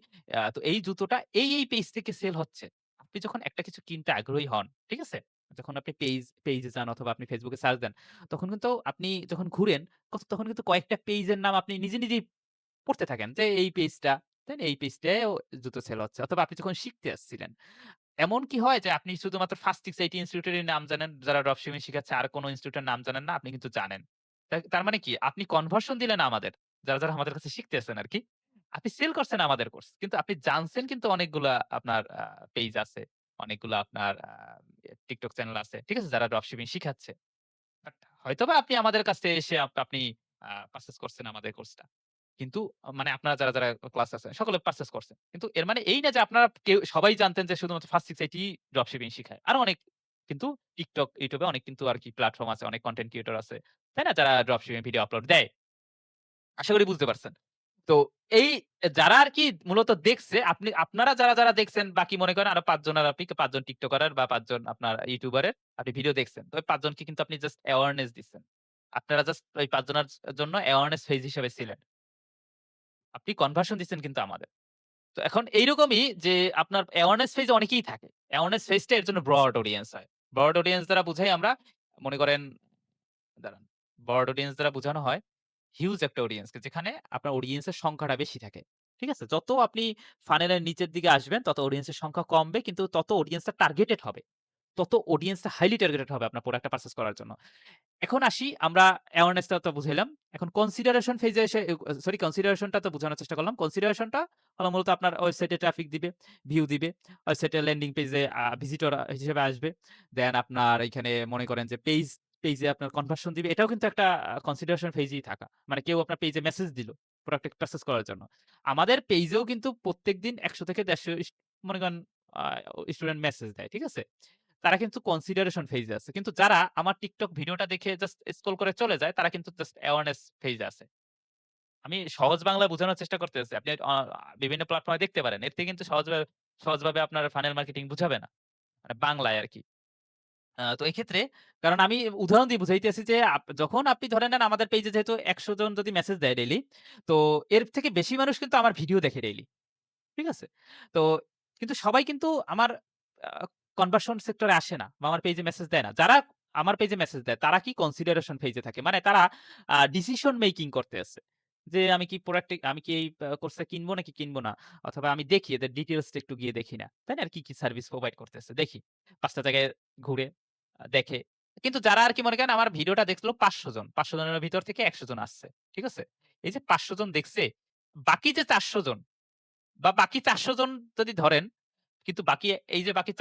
তো এই জুতোটা এই পেজ থেকে সেল হচ্ছে। আপনি যখন একটা কিছু কিনতে আগ্রহী হন, ঠিক আছে? যখন আপনি পেজে যান অথবা আপনি Facebook এ সার্চ দেন, তখন কিন্তু আপনি যখন ঘুরেন তখন কিন্তু কয়েকটা পেজের নাম আপনি নিজেই পড়তে থাকেন যে এই পেজটা, তাই না? এই পেজটায়ও জুতো সেল হচ্ছে। অথবা আপনি যখন শিখতে আসছিলেন। এমন কি হয় যে আপনি শুধুমাত্র ফার্স্ট 6 8 ইনস্টিটিউটেরই নাম জানেন, যারা ড্রপশিপিং শিখাচ্ছে আর কোন ইনস্টিটিউটের নাম জানেন না, আপনি কিন্তু জানেন। তার মানে কি? আপনি কনভার্সন দিলেন আমাদের। যারা আমাদের কাছে শিখতেছেন আরকি। আপনি সেল করছেন আমাদের কোর্স। কিন্তু আপনি জানছেন কিন্তু অনেকগুলা আপনার পেজ আছে। অনেকগুলা আপনার TikTok চ্যানেল আছে। ঠিক আছে? যারা ড্রপশিপিং শিখাচ্ছে। বাট হয়তোবা আপনি আমাদের কাছে এসে আপনি পারচেজ করছেন আমাদের কোর্সটা। কিন্তু মানে আপনারা যারা ক্লাস আছে সকলে পারচেজ করছেন। কিন্তু এর মানে এই না যে আপনারা সবাই জানতেন যে শুধুমাত্র ফার্স্ট 6 8 ই ড্রপশিপিং শিখায়। আরো অনেক কিন্তু TikTok, YouTube এ অনেক কিন্তু আরকি প্ল্যাটফর্ম আছে, অনেক কনটেন্ট ক্রিয়েটর আছে। তাই না? যারা ড্রপশিপিং ভিডিও আপলোড দেয়। আশা করি বুঝতে পারছেন। তো এই যারা আরকি মূলত দেখছে, আপনারা যারা দেখছেন বাকি মনে করেন আরো ৫ জনের আপনি ৫ জন টিকটকারের বা ৫ জন আপনার ইউটিউবারের আপনি ভিডিও দেখছেন। তো ওই ৫ জনকে কিন্তু আপনি জাস্ট অ্যাওয়ারনেস দিচ্ছেন। আপনারা জাস্ট ওই ৫ জনের জন্য অ্যাওয়ারনেস ফেজ হিসেবে ছিলেন। আপনি কনভার্সন দিচ্ছেন কিন্তু আমাদের। তো এখন এইরকমই যে আপনার অ্যাওয়ারনেস ফেজ অনেকেই থাকে। অ্যাওয়ারনেস ফেজটা এর জন্য ব্রড অডিয়েন্স হয়। ব্রড অডিয়েন্স দ্বারা বুঝাই আমরা মনে করেন দাঁড়ান, ব্রড অডিয়েন্স দ্বারা বোঝানো হয় হিউজ একটা অডিয়েন্সকে, যেখানে আপনার অডিয়েন্সের সংখ্যাটা বেশি থাকে। ঠিক আছে? যত আপনি ফানেলের নিচের দিকে আসবেন তত অডিয়েন্সের সংখ্যা কমবে কিন্তু তত অডিয়েন্সটা টার্গেটেড হবে। তত অডিয়েন্সটা হাইলি টার্গেটেড হবে আপনার প্রোডাক্টটা পারচেজ করার জন্য। এখন আসি আমরা অ্যাওয়ারনেস টা তো বুঝাইলাম। এখন কনসিডারেশন ফেজে এসে কনসিডারেশন টা তো বোঝানোর চেষ্টা করলাম। কনসিডারেশন টা হলো মূলত আপনার ওয়েবসাইটে ট্রাফিক দিবে, ভিউ দিবে। ওয়েবসাইটের ল্যান্ডিং পেজে ভিজিটর হিসেবে আসবে। দেন আপনার এখানে মনে করেন যে পেজে আপনার কনভার্সন দিবে। এটাও কিন্তু একটা কনসিডারেশন ফেজেই থাকা। মানে কেউ আপনার পেজে মেসেজ দিল প্রোডাক্ট পারচেজ করার জন্য। আমাদের পেজেও কিন্তু প্রত্যেকদিন ১০০ থেকে ১৫০ মনে করেন আ স্টুডেন্ট মেসেজ দেয়। ঠিক আছে? তারা কিন্তু কনসিডারেশন ফেজ এ আছে। কিন্তু যারা আমার TikTok ভিডিওটা দেখে জাস্ট স্ক্রল করে চলে যায়, তারা কিন্তু জাস্ট অ্যাওয়ারনেস ফেজ এ আছে। আমি সহজ বাংলায় বোঝানোর চেষ্টা করতেছি। আপনি বিভিন্ন প্ল্যাটফর্মে দেখতে পারেন। এর থেকে কিন্তু সহজভাবে আপনার ফানেল মার্কেটিং বুঝাবে না। মানে বাংলায় আরকি। তো এক্ষেত্রে কারণ আমি উদাহরণ দিয়ে বুঝাইতেছি যে যখন আপনি ধরে নেন আমাদের পেজে যেহেতু ১০০ জন যদি মেসেজ দেয় ডেইলি, তো এর থেকে বেশি মানুষ কিন্তু আমার ভিডিও দেখে ডেইলি। ঠিক আছে? তো কিন্তু সবাই কিন্তু আমার আ কনভার্সন সেক্টরে আসে না বা আমার পেজে মেসেজ দেয় না। যারা আমার পেজে মেসেজ দেয় তারা কি কনসিডারেশন ফেজে থাকে। মানে তারা ডিসিশন মেকিং করতে আছে। যে আমি কি এই কোর্সটা কিনবো নাকি কিনবো না? অথবা আমি দেখি এদের ডিটেইলস টা একটু গিয়ে দেখি না। তাই না? আর কি সার্ভিস প্রোভাইড করতেছে দেখি। ৫ টা জায়গায় ঘুরে দেখে। কিন্তু যারা আরকি মনে করেন আমার ভিডিওটা দেখলো ৫০০ জন। ৫০০ জনের ভিতর থেকে ১০০ জন আসছে। ঠিক আছে? এই যে ৫০০ জন দেখছে, বাকি যে ৪০০ জন বা বাকি ৪০০ জন যদি ধরেন, কিন্তু বাকি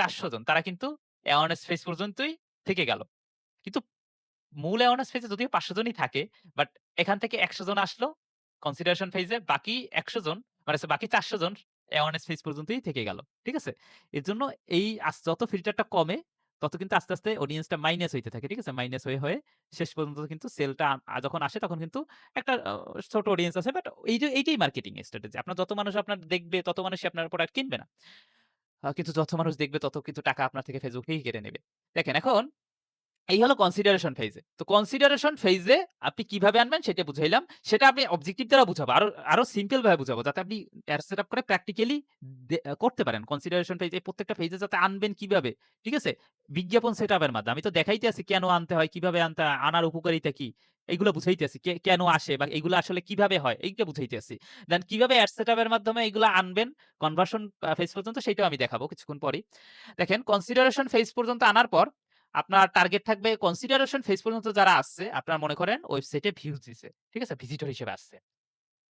৪০০ জন তারা কিন্তু অ্যাওয়ারনেস ফেজ পর্যন্তই থেকে গেল। কিন্তু মূল অ্যাওয়ারনেস ফেজ এ যদিও ৫০০ জনই থাকে, বাট এখান থেকে ১০০ জন আসলো কনসিডারেশন ফেজ এ, বাকি ১০০ জন মানে বাকি ৪০০ জন অ্যাওয়ারনেস ফেজ পর্যন্তই থেকে গেল। ঠিক আছে? এর জন্য এই যত ফিল্টারটা কমে, তত কিন্তু আস্তে, আস্তে অডিয়েন্সটা মাইনাস হইতে থাকে। ঠিক আছে? মাইনাস হয়ে শেষ পর্যন্ত কিন্তু সেলটা যখন আসে তখন কিন্তু একটা ছোট অডিয়েন্স আছে, বাট এইটাই মার্কেটিং স্ট্র্যাটেজি। আপনার যত মানুষ আপনার দেখবে তত মানুষই আপনার প্রোডাক্ট কিনবে না। কিন্তু যত মানুষ দেখবে তত কিন্তু টাকা আপনার থেকে Facebook থেকেই কেটে নেবে। দেখেন এখন এই হলো কনসিডারেশন ফেজ এ। তো কনসিডারেশন ফেজ এ আপনি কিভাবে আনবেন সেটা বুঝাইলাম। সেটা আমি অবজেক্টিভ দ্বারা বুঝাবো। আরো সিম্পল ভাবে বুঝাবো। যাতে আপনি এড সেটআপ করে প্র্যাকটিক্যালি করতে পারেন। কনসিডারেশন ফেজ এ প্রত্যেকটা ফেজে যাতে আনবেন কিভাবে, ঠিক আছে? বিজ্ঞাপন সেটআপ এর মাধ্যমে। আমি তো দেখাইতে আছি কেন আনতে হয়, কিভাবে আনতে হয়, আনার উপকারিতা কি? এগুলো বুঝাইতে আছি। কেন আসে বা এগুলো আসলে কিভাবে হয় এইটা বুঝাইতে আছি। দেন কিভাবে এড সেটআপ এর মাধ্যমে এগুলো আনবেন কনভার্সন ফেজ পর্যন্ত সেটাও আমি দেখাবো কিছুক্ষণ পরেই। দেখেন কনসিডারেশন ফেজ পর্যন্ত আনার পর আপনার টার্গেট থাকবে কনসিডারেশন ফেজ পর্যন্ত যারা আসছে, আপনার মনে করেন ওয়েবসাইটে ভিউজ দিছে। ঠিক আছে? ভিজিটর হিসেবে আসছে।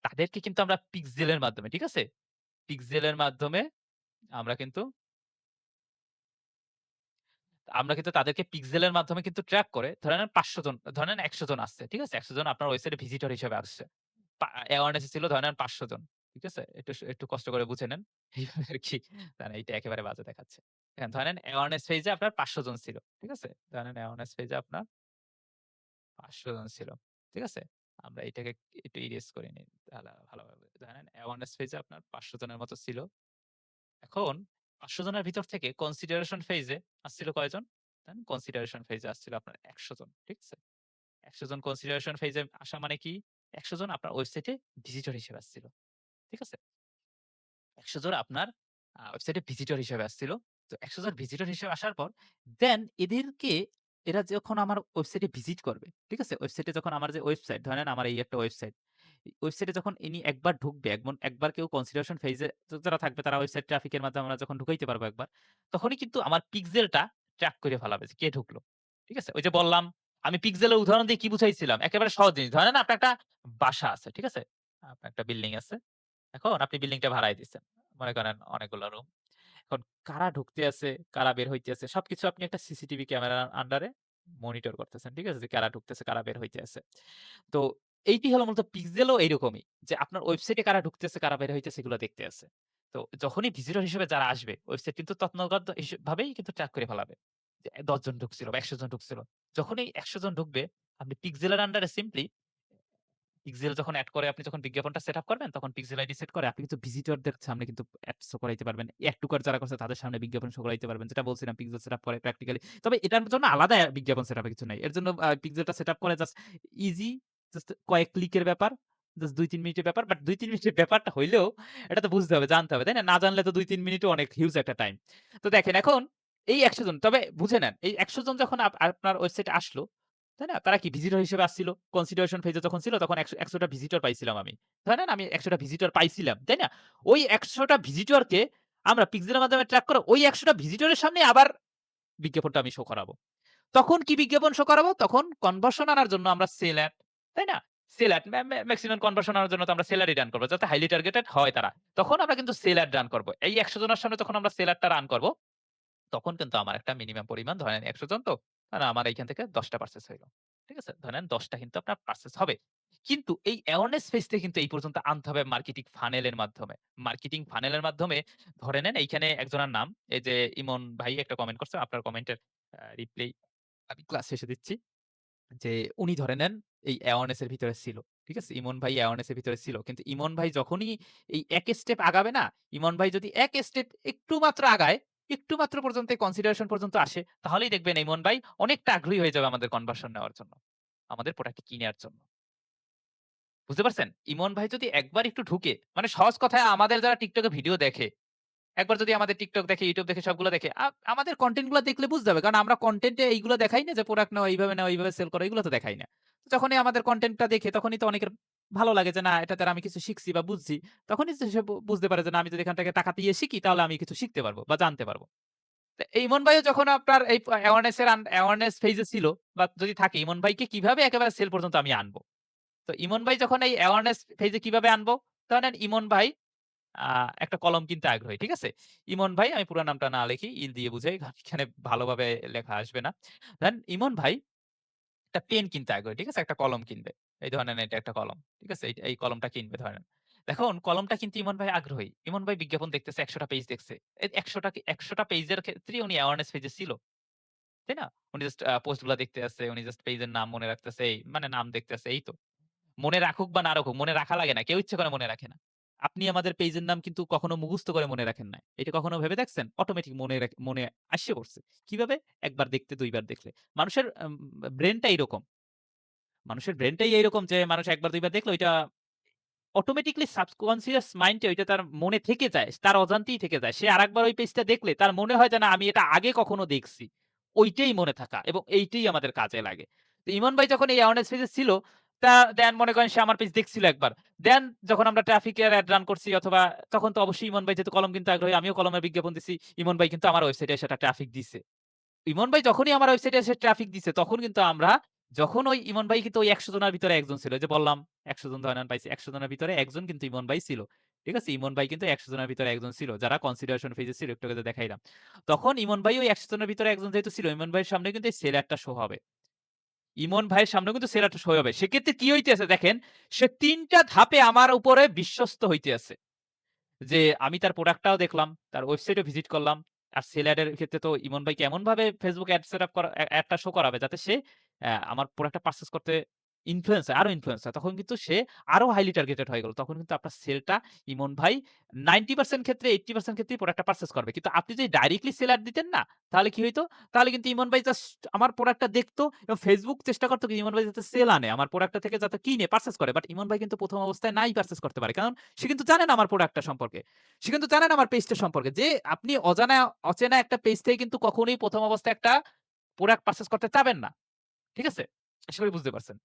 তাদেরকে কিন্তু আমরা পিক্সেলের মাধ্যমে, ঠিক আছে? পিক্সেলের মাধ্যমে আমরা কিন্তু তাদেরকে পিক্সেলের মাধ্যমে কিন্তু ট্র্যাক করে ধরে নেন ৫০০ জন, ধরে নেন ১০০ জন আসছে। ঠিক আছে? ১০০ জন আপনার ওয়েবসাইটে ভিজিটর হিসেবে আসছে। অ্যাওয়ারনেস ছিল ধরে নেন ৫০০ জন। ঠিক আছে? একটু কষ্ট করে বুঝে নেন। এইভাবে আরকি এইটা একেবারে বাজে দেখাচ্ছে। দেখেন ধরে নেন অ্যাওয়ারনেস পেজে আপনার ৫০০ জন ছিল। ঠিক আছে? ধরে নেন অ্যাওয়ারনেস পেজে আপনার ৫০০ জন ছিল। ঠিক আছে? আমরা এটাকে একটু ইরেজ করে নিই তাহলে ভালোভাবে। ধরেন অ্যাওয়ারনেস পেজে আপনার ৫০০ জনের মতো ছিল। এখন ৫০০ জনের ভিতর থেকে কনসিডারেশন ফেজ এ আসছিল কয়জন? দেন কনসিডারেশন ফেজ এ আসছিল আপনার ১০০ জন। ঠিক আছে? ১০০ জন কনসিডারেশন ফেজ এ আসা মানে কি? ১০০ জন আপনার ওয়েবসাইটে ভিজিটর হিসেবে আসছিল। ঠিক আছে? ১০০ জন আপনার ওয়েবসাইটে ভিজিটর হিসেবে আসছিল। তো ১০০ জন ভিজিটর হিসেবে আসার পর দেন এরা যখন আমার ওয়েবসাইটে ভিজিট করবে, ঠিক আছে? ওয়েবসাইটে যখন আমার যে ওয়েবসাইট ধরেন আমার এই একটা ওয়েবসাইট। ওয়েবসাইটে যখন ইনি একবার ঢুকবে, একবার কেউ কনসিডারেশন ফেজ এ যারা থাকবে তারা ওয়েবসাইট ট্রাফিক এর মাধ্যমে আমরা যখন ঢুকাইতে পারবো একবার, তখনই কিন্তু আমার পিক্সেলটা ট্র্যাক করে ফেলাবে যে কে ঢুকলো। ঠিক আছে? ওই যে বললাম আমি পিক্সেলের উদাহরণ দিয়ে কি বুঝাইছিলাম? একেবারে সহজ জিনিস। ধরেন আপনার একটা বাসা আছে। ঠিক আছে? আপনার একটা বিল্ডিং আছে। এখন আপনি বিল্ডিংটা ভাড়ায় দিচ্ছেন। মনে করেন অনেকগুলা রুম। এখন কারা ঢুকতে আছে, কারা বের হইতে আছে সবকিছু আপনি একটা সিসিটিভি ক্যামেরার আন্ডারে মনিটর করতেছেন। ঠিক আছে? যে কারা ঢুকতেছে, কারা বের হইতে আছে। তো এইটি হলো মূলত পিক্সেলও এইরকমই। যে আপনার ওয়েবসাইটে কারা ঢুকতেছে, কারা বের হইতেছে এগুলো দেখতে আছে। তো যখনই ভিজিটর হিসেবে যারা আসবে, ওয়েবসাইট কিন্তু তৎনগত ভাবেই কিন্তু ট্র্যাক করে ফেলাবে। যে ১০ জন ঢুকছিল বা ১০০ জন ঢুকছিল। যখনই ১০০ জন ঢুকবে, আপনি পিক্সেলের আন্ডারে সিম্পলি পিক্সেল যখন এড করে আপনি যখন বিজ্ঞাপনটা সেটআপ করবেন, তখন পিক্সেল আইডি সেট করে আপনি কিন্তু ভিজিটরদের সামনে কিন্তু এড শো করাইতে পারবেন। এড টু কার্ট যারা করছে তাদের সামনে বিজ্ঞাপন শো করাইতে পারবেন। যেটা বলছিলাম পিক্সেল সেটআপ করে প্র্যাকটিক্যালি। তবে এটার জন্য আলাদা বিজ্ঞাপন সেটআপ এর কিছু নাই। এর জন্য পিক্সেলটা সেটআপ করে ইজি জাস্ট কয়েক ক্লিকের ব্যাপার। জাস্ট ২-৩ মিনিটের ব্যাপার। বাট ২-৩ মিনিটের ব্যাপারটা হইলেও এটা তো বুঝতে হবে, জানতে হবে, তাই না? না জানলে তো ২-৩ মিনিটও অনেক হিউজ একটা টাইম। তো দেখেন এখন এই ১০০ জন তবে বুঝে নেন এই ১০০ জন যখন আপনার ওয়েবসাইটে আসলো, তাই না? তারা কি ভিজিটর হিসেবে আসছিল। কনসিডারেশন ফেজ এ যখন ছিল তখন ১০০ টা ভিজিটর পাইছিলাম আমি। ধরে নেন আমি ১০০ টা ভিজিটর পাইছিলাম, তাই না? ওই ১০০ টা ভিজিটরকে আমরা পিক্সেলের মাধ্যমে ট্র্যাক করে ওই ১০০ টা ভিজিটরের সামনে আবার বিজ্ঞাপনটা আমি শো করাবো। তখন কি বিজ্ঞাপন শো করাবো? তখন কনভার্সন আনার জন্য আমরা সেল অ্যাড, তাই না? সেল অ্যাড মেক্সিমাম কনভার্সন আনার জন্য তো আমরা সেল অ্যাডই রান করব। যাতে হাইলি টার্গেটেড হয় তারা। তখন আমরা কিন্তু সেল অ্যাড রান করব। এই ১০০ জনের সামনে যখন আমরা সেল অ্যাডটা রান করব তখন কিন্তু আমার একটা মিনিমাম পরিমাণ ধরেন ১০০ জন তো, আমার এইখান থেকে ১০ টা পারচেজ হইল। ঠিক আছে? ধরেন ১০ টা কিন্তু আপনার পারচেজ হবে। কিন্তু এই অ্যাওয়ারনেস ফেজ থেকে কিন্তু এই পর্যন্ত আনতে হবে মার্কেটিং ফানেল এর মাধ্যমে। মার্কেটিং ফানেল এর মাধ্যমে ধরে নেন এইখানে একজনের নাম এই যে ইমন ভাই একটা কমেন্ট করছে। আপনার কমেন্টের রিপ্লাই আমি ক্লাস শেষে দিচ্ছি। যে উনি ধরে নেন এই অ্যাওয়ারনেস এর ভিতরে ছিল। ঠিক আছে? ইমন ভাই অ্যাওয়ারনেস এর ভিতরে ছিল। কিন্তু ইমন ভাই যখনই এই ১ স্টেপ আগাবে না, ইমন ভাই যদি ১ স্টেপ একটু মাত্র আগায়, একটু মাত্র পর্যন্ত কনসিডারেশন পর্যন্ত আসে, তাহলেই দেখবেন ইমন ভাই অনেকটা আগ্রহী হয়ে যাবে আমাদের কনভার্সন নেওয়ার জন্য। আমাদের প্রোডাক্ট কিনার জন্য। বুঝতে পারছেন? ইমন ভাই যদি একবার একটু ঢুকে, মানে সহজ কথায় আমাদের যারা TikTok এ ভিডিও দেখে, একবার যদি আমাদের TikTok দেখে, YouTube দেখে সবগুলো দেখে, আমাদের কনটেন্ট গুলা দেখলে বুঝতে হবে। কারণ আমরা কনটেন্ট এ এইগুলো দেখাই না যে প্রোডাক্ট নাও, এইভাবে সেল করো এগুলো তো দেখাই না। যখনই আমাদের কনটেন্টটা দেখে তখনই তো অনেকের ভালো লাগে যে না এটা দ্বারা আমি কিছু শিখছি বা বুঝছি। তখনই সে বুঝতে পারে যে না আমি যদি এখান থেকে টাকা দিয়ে শিখি তাহলে আমি কিছু শিখতে পারবো বা জানতে পারবো। তো ইমন ভাইও যখন আপনার এই অ্যাওয়ারনেস ফেজ এ ছিল বা যদি থাকে ইমন ভাইকে কিভাবে একেবারে সেল পর্যন্ত আমি আনবো? তো ইমন ভাই যখন এই অ্যাওয়ারনেস ফেজ এ কিভাবে আনবো? ধরেন ইমন ভাই আ একটা কলম কিনতে আগ্রহী। ঠিক আছে? ইমন ভাই আমি পুরা নামটা না লিখি, ইল দিয়ে বুঝাই। কারণ এখানে ভালোভাবে লেখা আসবে না। ইমন ভাই একটা পেন কিনতে আগ্রহী। ঠিক আছে? একটা কলম কিনবে। এই ধরে নেন এটা একটা কলম। ঠিক আছে? এই কলমটা কিনবে ধরে নেন। এখন কলমটা কিনতে ইমন ভাই আগ্রহী। ইমন ভাই বিজ্ঞাপন দেখতেছে ১০০ টা পেজ দেখছে। এই ১০০ টা পেজের ক্ষেত্রেই উনি অ্যাওয়ারনেস পেজে ছিল। তাই না? উনি জাস্ট পোস্ট গুলা দেখতে আছে, উনি জাস্ট পেজের নাম মনে রাখতেছে এই মানে নাম দেখতেছে এই তো। মনে রাখুক বা না রাখুক, মনে রাখা লাগে না। কেউ ইচ্ছে করে মনে রাখে না। আপনি আমাদের পেজের নাম কিন্তু কখনো মুখস্থ করে মনে রাখেন নাই। এটা কখনো ভেবে দেখছেন? অটোমেটিক মনে আইসা পড়ছে। কিভাবে? ১ বার দেখতে ২ বার দেখলে। মানুষের ব্রেইনটা এইরকম। মানুষের ব্রেইনটাই এইরকম যে মানুষ ১ বার ২ বার দেখলে ওইটা অটোমেটিক্যালি সাবকন্সিয়াস মাইন্ডে ওইটা তার মনে থেকে যায়। তার অজান্তেই থেকে যায়। সে আরেকবার ওই পেজটা দেখলে তার মনে হয় যে না আমি এটা আগে কখনো দেখছি। ওইটাই মনে থাকা এবং এইটাই আমাদের কাজে লাগে। তো ইমন ভাই যখন এই অ্যাওয়ারনেস পেজে ছিল, দেন মনে করেন সে আমার পেজ দেখছিল একবার। দেন যখন আমরা ট্রাফিকের এড রান করছি অথবা তখন তো অবশ্যই ইমন ভাই যেহেতু কলম কিনতে আগ্রহী, আমিও কলমের বিজ্ঞাপন দিছি। ইমন ভাই কিন্তু আমার ওয়েবসাইটে এসে একটা ট্রাফিক দিছে। ইমন ভাই যখনই আমার ওয়েবসাইটে এসে ট্রাফিক দিছে, তখন কিন্তু আমরা যখন ওই ইমন ভাই কিন্তু ওই ১০০ জনের ভিতরে একজন ছিল। ওই যে বললাম ১০০ জন ধরে নেন পাইছি। ১০০ জনের ভিতরে একজন কিন্তু ইমন ভাই ছিল। ঠিক আছে? ইমন ভাই কিন্তু ১০০ জনের ভিতরে একজন ছিল। যারা কনসিডারেশন ফেজে ছিল একটু আগে তো দেখাইলাম। তখন ইমন ভাই ওই ১০০ জনের ভিতরে একজন যেহেতু ছিল, ইমন ভাইয়ের সামনে কিন্তু এই সেলারটা শো হবে। ইমন ভাইয়ের সামনেও কিন্তু সেলারটা শো হবে। সেক্ষেত্রে কি হইতেছে দেখেন, সে ৩ টা ধাপে আমার উপরে বিশ্বস্ত হইতেছে। যে আমি তার প্রোডাক্টটাও দেখলাম, তার ওয়েবসাইটও ভিজিট করলাম। আর সেলার এর ক্ষেত্রে তো ইমন ভাইকে এমনভাবে Facebook এড সেটআপ করা এডটা শো করাবে যাতে সে আমার প্রোডাক্টটা পারচেজ করতে ইনফ্লুয়েন্স হয়, আরো ইনফ্লুয়েন্স হয়। তখন কিন্তু সে আরো হাইলি টার্গেটেড হয়ে গেল। তখন কিন্তু আপনার সেলটা ইমন ভাই 90% ক্ষেত্রে 80% ক্ষেত্রেই প্রোডাক্টটা পারচেজ করবে। কিন্তু আপনি যদি ডাইরেক্টলি সেলার দিতেন না, তাহলে কি হইতো? তাহলে কিন্তু ইমন ভাই জাস্ট আমার প্রোডাক্টটা দেখতো এবং Facebook চেষ্টা করত কি ইমন ভাই যাতে সেল আনে, আমার প্রোডাক্টটা থেকে যাতে কিনে পারচেজ করে। বাট ইমন ভাই কিন্তু ১ম অবস্থায় নাই পারচেজ করতে পারে। কারণ সে কিন্তু জানে না আমার প্রোডাক্টটা সম্পর্কে। সে কিন্তু জানে না আমার পেজটা সম্পর্কে। যে আপনি অচেনা একটা পেজ থেকে কিন্তু কখনোই ১ম অবস্থায় একটা প্রোডাক্ট পারচেজ করতে চাবেন না। ঠিক আছে? আশা করি বুঝতে পারছেন।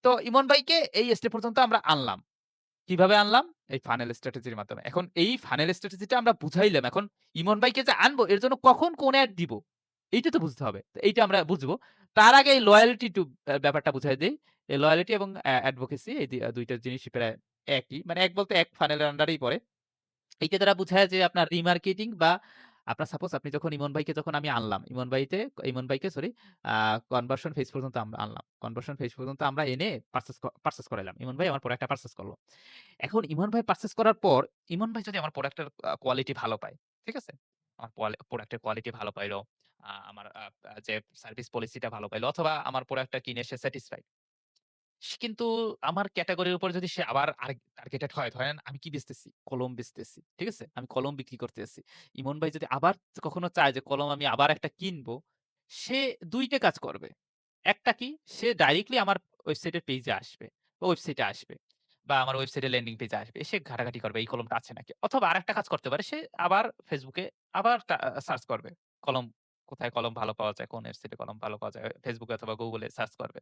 তো ইমন ভাইকে এই স্টেপ পর্যন্ত আমরা আনলাম। কিভাবে আনলাম? এই ফানেল স্ট্র্যাটেজির মাধ্যমে। এখন এই ফানেল স্ট্র্যাটেজিটা আমরা বুঝাইলাম। এখন ইমন ভাইকে যে আনবো এর জন্য কখন কোন এড দিব? এইটা তো বুঝতে হবে। তো এইটা আমরা বুঝবো। তার আগে এই লয়াল্টি টু ব্যাপারটা বুঝাই দেই। এই লয়াল্টি এবং অ্যাডভোকেসি এই ২ টা জিনিসই প্রায় একই। মানে এক বলতে এক ফানেলের আন্ডারেই পড়ে। এইটা দ্বারা বুঝায় যে আপনার রিমার্কেটিং বা আপনার সাপোজ আপনি যখন ইমন ভাইকে যখন আমি আনলাম, ইমন ভাইকে সরি আ কনভার্সন ফেজ পর্যন্ত আমরা আনলাম। কনভার্সন ফেজ পর্যন্ত আমরা এনে পারচেজ করাইলাম। ইমন ভাই আমার প্রোডাক্টটা পারচেজ করল। এখন ইমন ভাই পারচেজ করার পর, ইমন ভাই যদি আমার প্রোডাক্টের কোয়ালিটি ভালো পায়, ঠিক আছে? আমার প্রোডাক্টের কোয়ালিটি ভালো পাইলো, আমার যে সার্ভিস পলিসিটা ভালো পাইলো অথবা আমার প্রোডাক্টটা কিনে সে স্যাটিসফাইড। সে কিন্তু আমার ক্যাটেগরির উপর যদি সে আবার আরেক টার্গেটেড হয়, ধরেন আমি কি বেচতেছি? কলম বেচতেছি। ঠিক আছে? আমি কলম বিক্রি করতেছি। ইমন ভাই যদি আবার কখনো চায় যে কলম আমি আবার একটা কিনবো, সে ২ টা কাজ করবে। একটা কি? সে ডাইরেক্টলি আমার ওয়েবসাইটের পেইজে আসবে বা ওয়েবসাইটে আসবে বা আমার ওয়েবসাইটের ল্যান্ডিং পেজে আসবে। এসে ঘাটাঘাটি করবে এই কলমটা আছে নাকি? অথবা আরেকটা কাজ করতে পারে। সে আবার Facebook এ আবার সার্চ করবে। কলম কোথায় কলম ভালো পাওয়া যায়? কোন ওয়েবসাইটে কলম ভালো পাওয়া যায়? Facebook এ অথবা Google এ সার্চ করবে।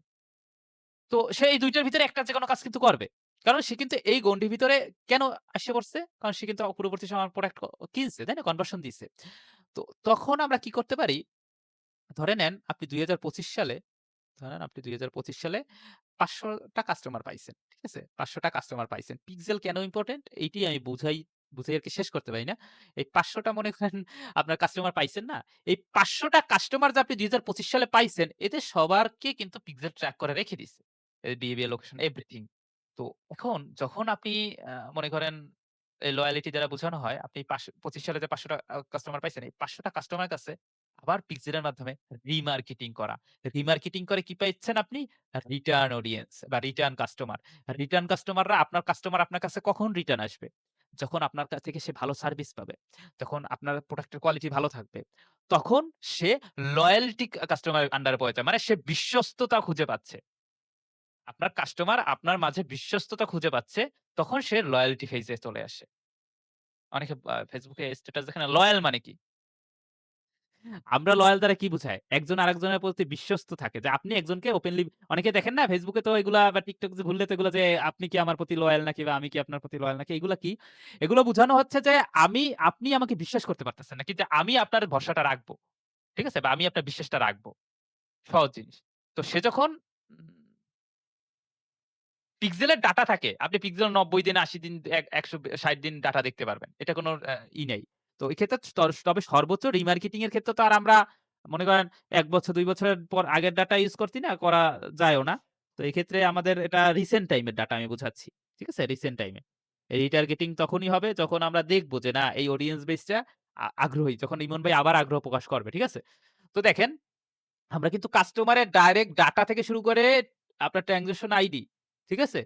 তো সে এই ২ টার ভিতরে একটা যেকোনো কাজ কিন্তু করবে। কারণ সে কিন্তু এই গণ্ডির ভিতরে কেন আইসা পড়ছে? কারণ সে কিন্তু পূর্ববর্তী সময়ে আমার প্রোডাক্ট কিনছে, তাই না? কনভার্সন দিছে। তো তখন আমরা কি করতে পারি? ধরে নেন আপনি ২০২৫ সালে ধরেন আপনি ২০২৫ সালে ৫০০ টা কাস্টমার পাইছেন। ঠিক আছে? ৫০০ টা কাস্টমার পাইছেন। পিক্সেল কেন ইম্পোর্টেন্ট? এইটিই আমি বুঝাই আরকি শেষ করতে পারি না। এই ৫০০ টা মনে করেন আপনার কাস্টমার পাইছেন না? এই ৫০০ টা কাস্টমার যে আপনি ২০২৫ সালে পাইছেন, এদের সবারকে কিন্তু পিক্সেল ট্র্যাক করে রেখে দিছে। Behaviour, location everything. তো এখন যখন আপনি মনে করেন এই লয়ালিটি দ্বারা বোঝানো হয়, আপনি ২৫ সালে যে ৫০০ টা কাস্টমার পাইছেন, এই ৫০০ টা কাস্টমারের কাছে আবার পিক্সেলের মাধ্যমে রিমার্কেটিং করা। রিমার্কেটিং করে কি পাইচ্ছেন আপনি? রিটার্ন অডিয়েন্স বা রিটার্ন কাস্টমার। রিটার্ন কাস্টমাররা আপনার কাস্টমার আপনার কাছে কখন রিটার্ন আসবে? যখন আপনার থেকে সে ভালো সার্ভিস পাবে। যখন আপনার প্রোডাক্টের কোয়ালিটি ভালো থাকবে। তখন সে লয়ালটি কাস্টমার এর আন্ডারে পড়ে যায়। মানে সে বিশ্বস্ততা খুঁজে পাচ্ছে। আপনার কাস্টমার আপনার মাঝে বিশ্বস্ততা খুঁজে পাচ্ছে, তখন সে লয়াল্টি ফেজ এ চলে আসে। অনেকে Facebook এ স্ট্যাটাস দেখে না, লয়াল মানে কি? আমরা লয়াল দ্বারা কি বুঝাই? একজন আরেকজনের প্রতি বিশ্বস্ত থাকে। যে আপনি একজনকে ওপেনলি অনেকে দেখেন না Facebook এ তো এগুলা বা TikTok যে ঘুরলে তো এগুলা যে আপনি কি আমার প্রতি লয়াল নাকি বা আমি কি আপনার প্রতি লয়াল নাকি এগুলা কি? এগুলো বুঝানো হচ্ছে যে আপনি আমাকে বিশ্বাস করতে পারতেছেন না। কিন্তু আমি আপনার ভরসাটা রাখবো। ঠিক আছে? বা আমি আপনার বিশ্বাসটা রাখবো। সহজ জিনিস। তো সে যখন উম পিক্সেলের ডাটা থাকে। আপনি পিক্সেল ৯০ দিন, ৮০ দিন, ১৬০ দিন ডাটা দেখতে পারবেন। এটা কোন নেই। তো এক্ষেত্রে তবে সর্বোচ্চ রিমার্কেটিং এর ক্ষেত্রে তো আর আমরা মনে করেন ১ বছর ২ বছরের পর আগের ডাটা ইউজ করতি না, করা যায়ও না। তো এক্ষেত্রে আমাদের এটা রিসেন্ট টাইম এর ডাটা আমি বুঝাচ্ছি। ঠিক আছে? রিসেন্ট টাইম এ। এই রিটার্গেটিং তখনই হবে যখন আমরা দেখব যে না এই অডিয়েন্স বেসটা আগ্রহী। যখন ইমন ভাই আবার আগ্রহ প্রকাশ করবে। ঠিক আছে? তো দেখেন আমরা কিন্তু কাস্টমারের ডাইরেক্ট ডাটা থেকে শুরু করে আপনার ট্রান্সেকশন আইডি, ঠিক আছে?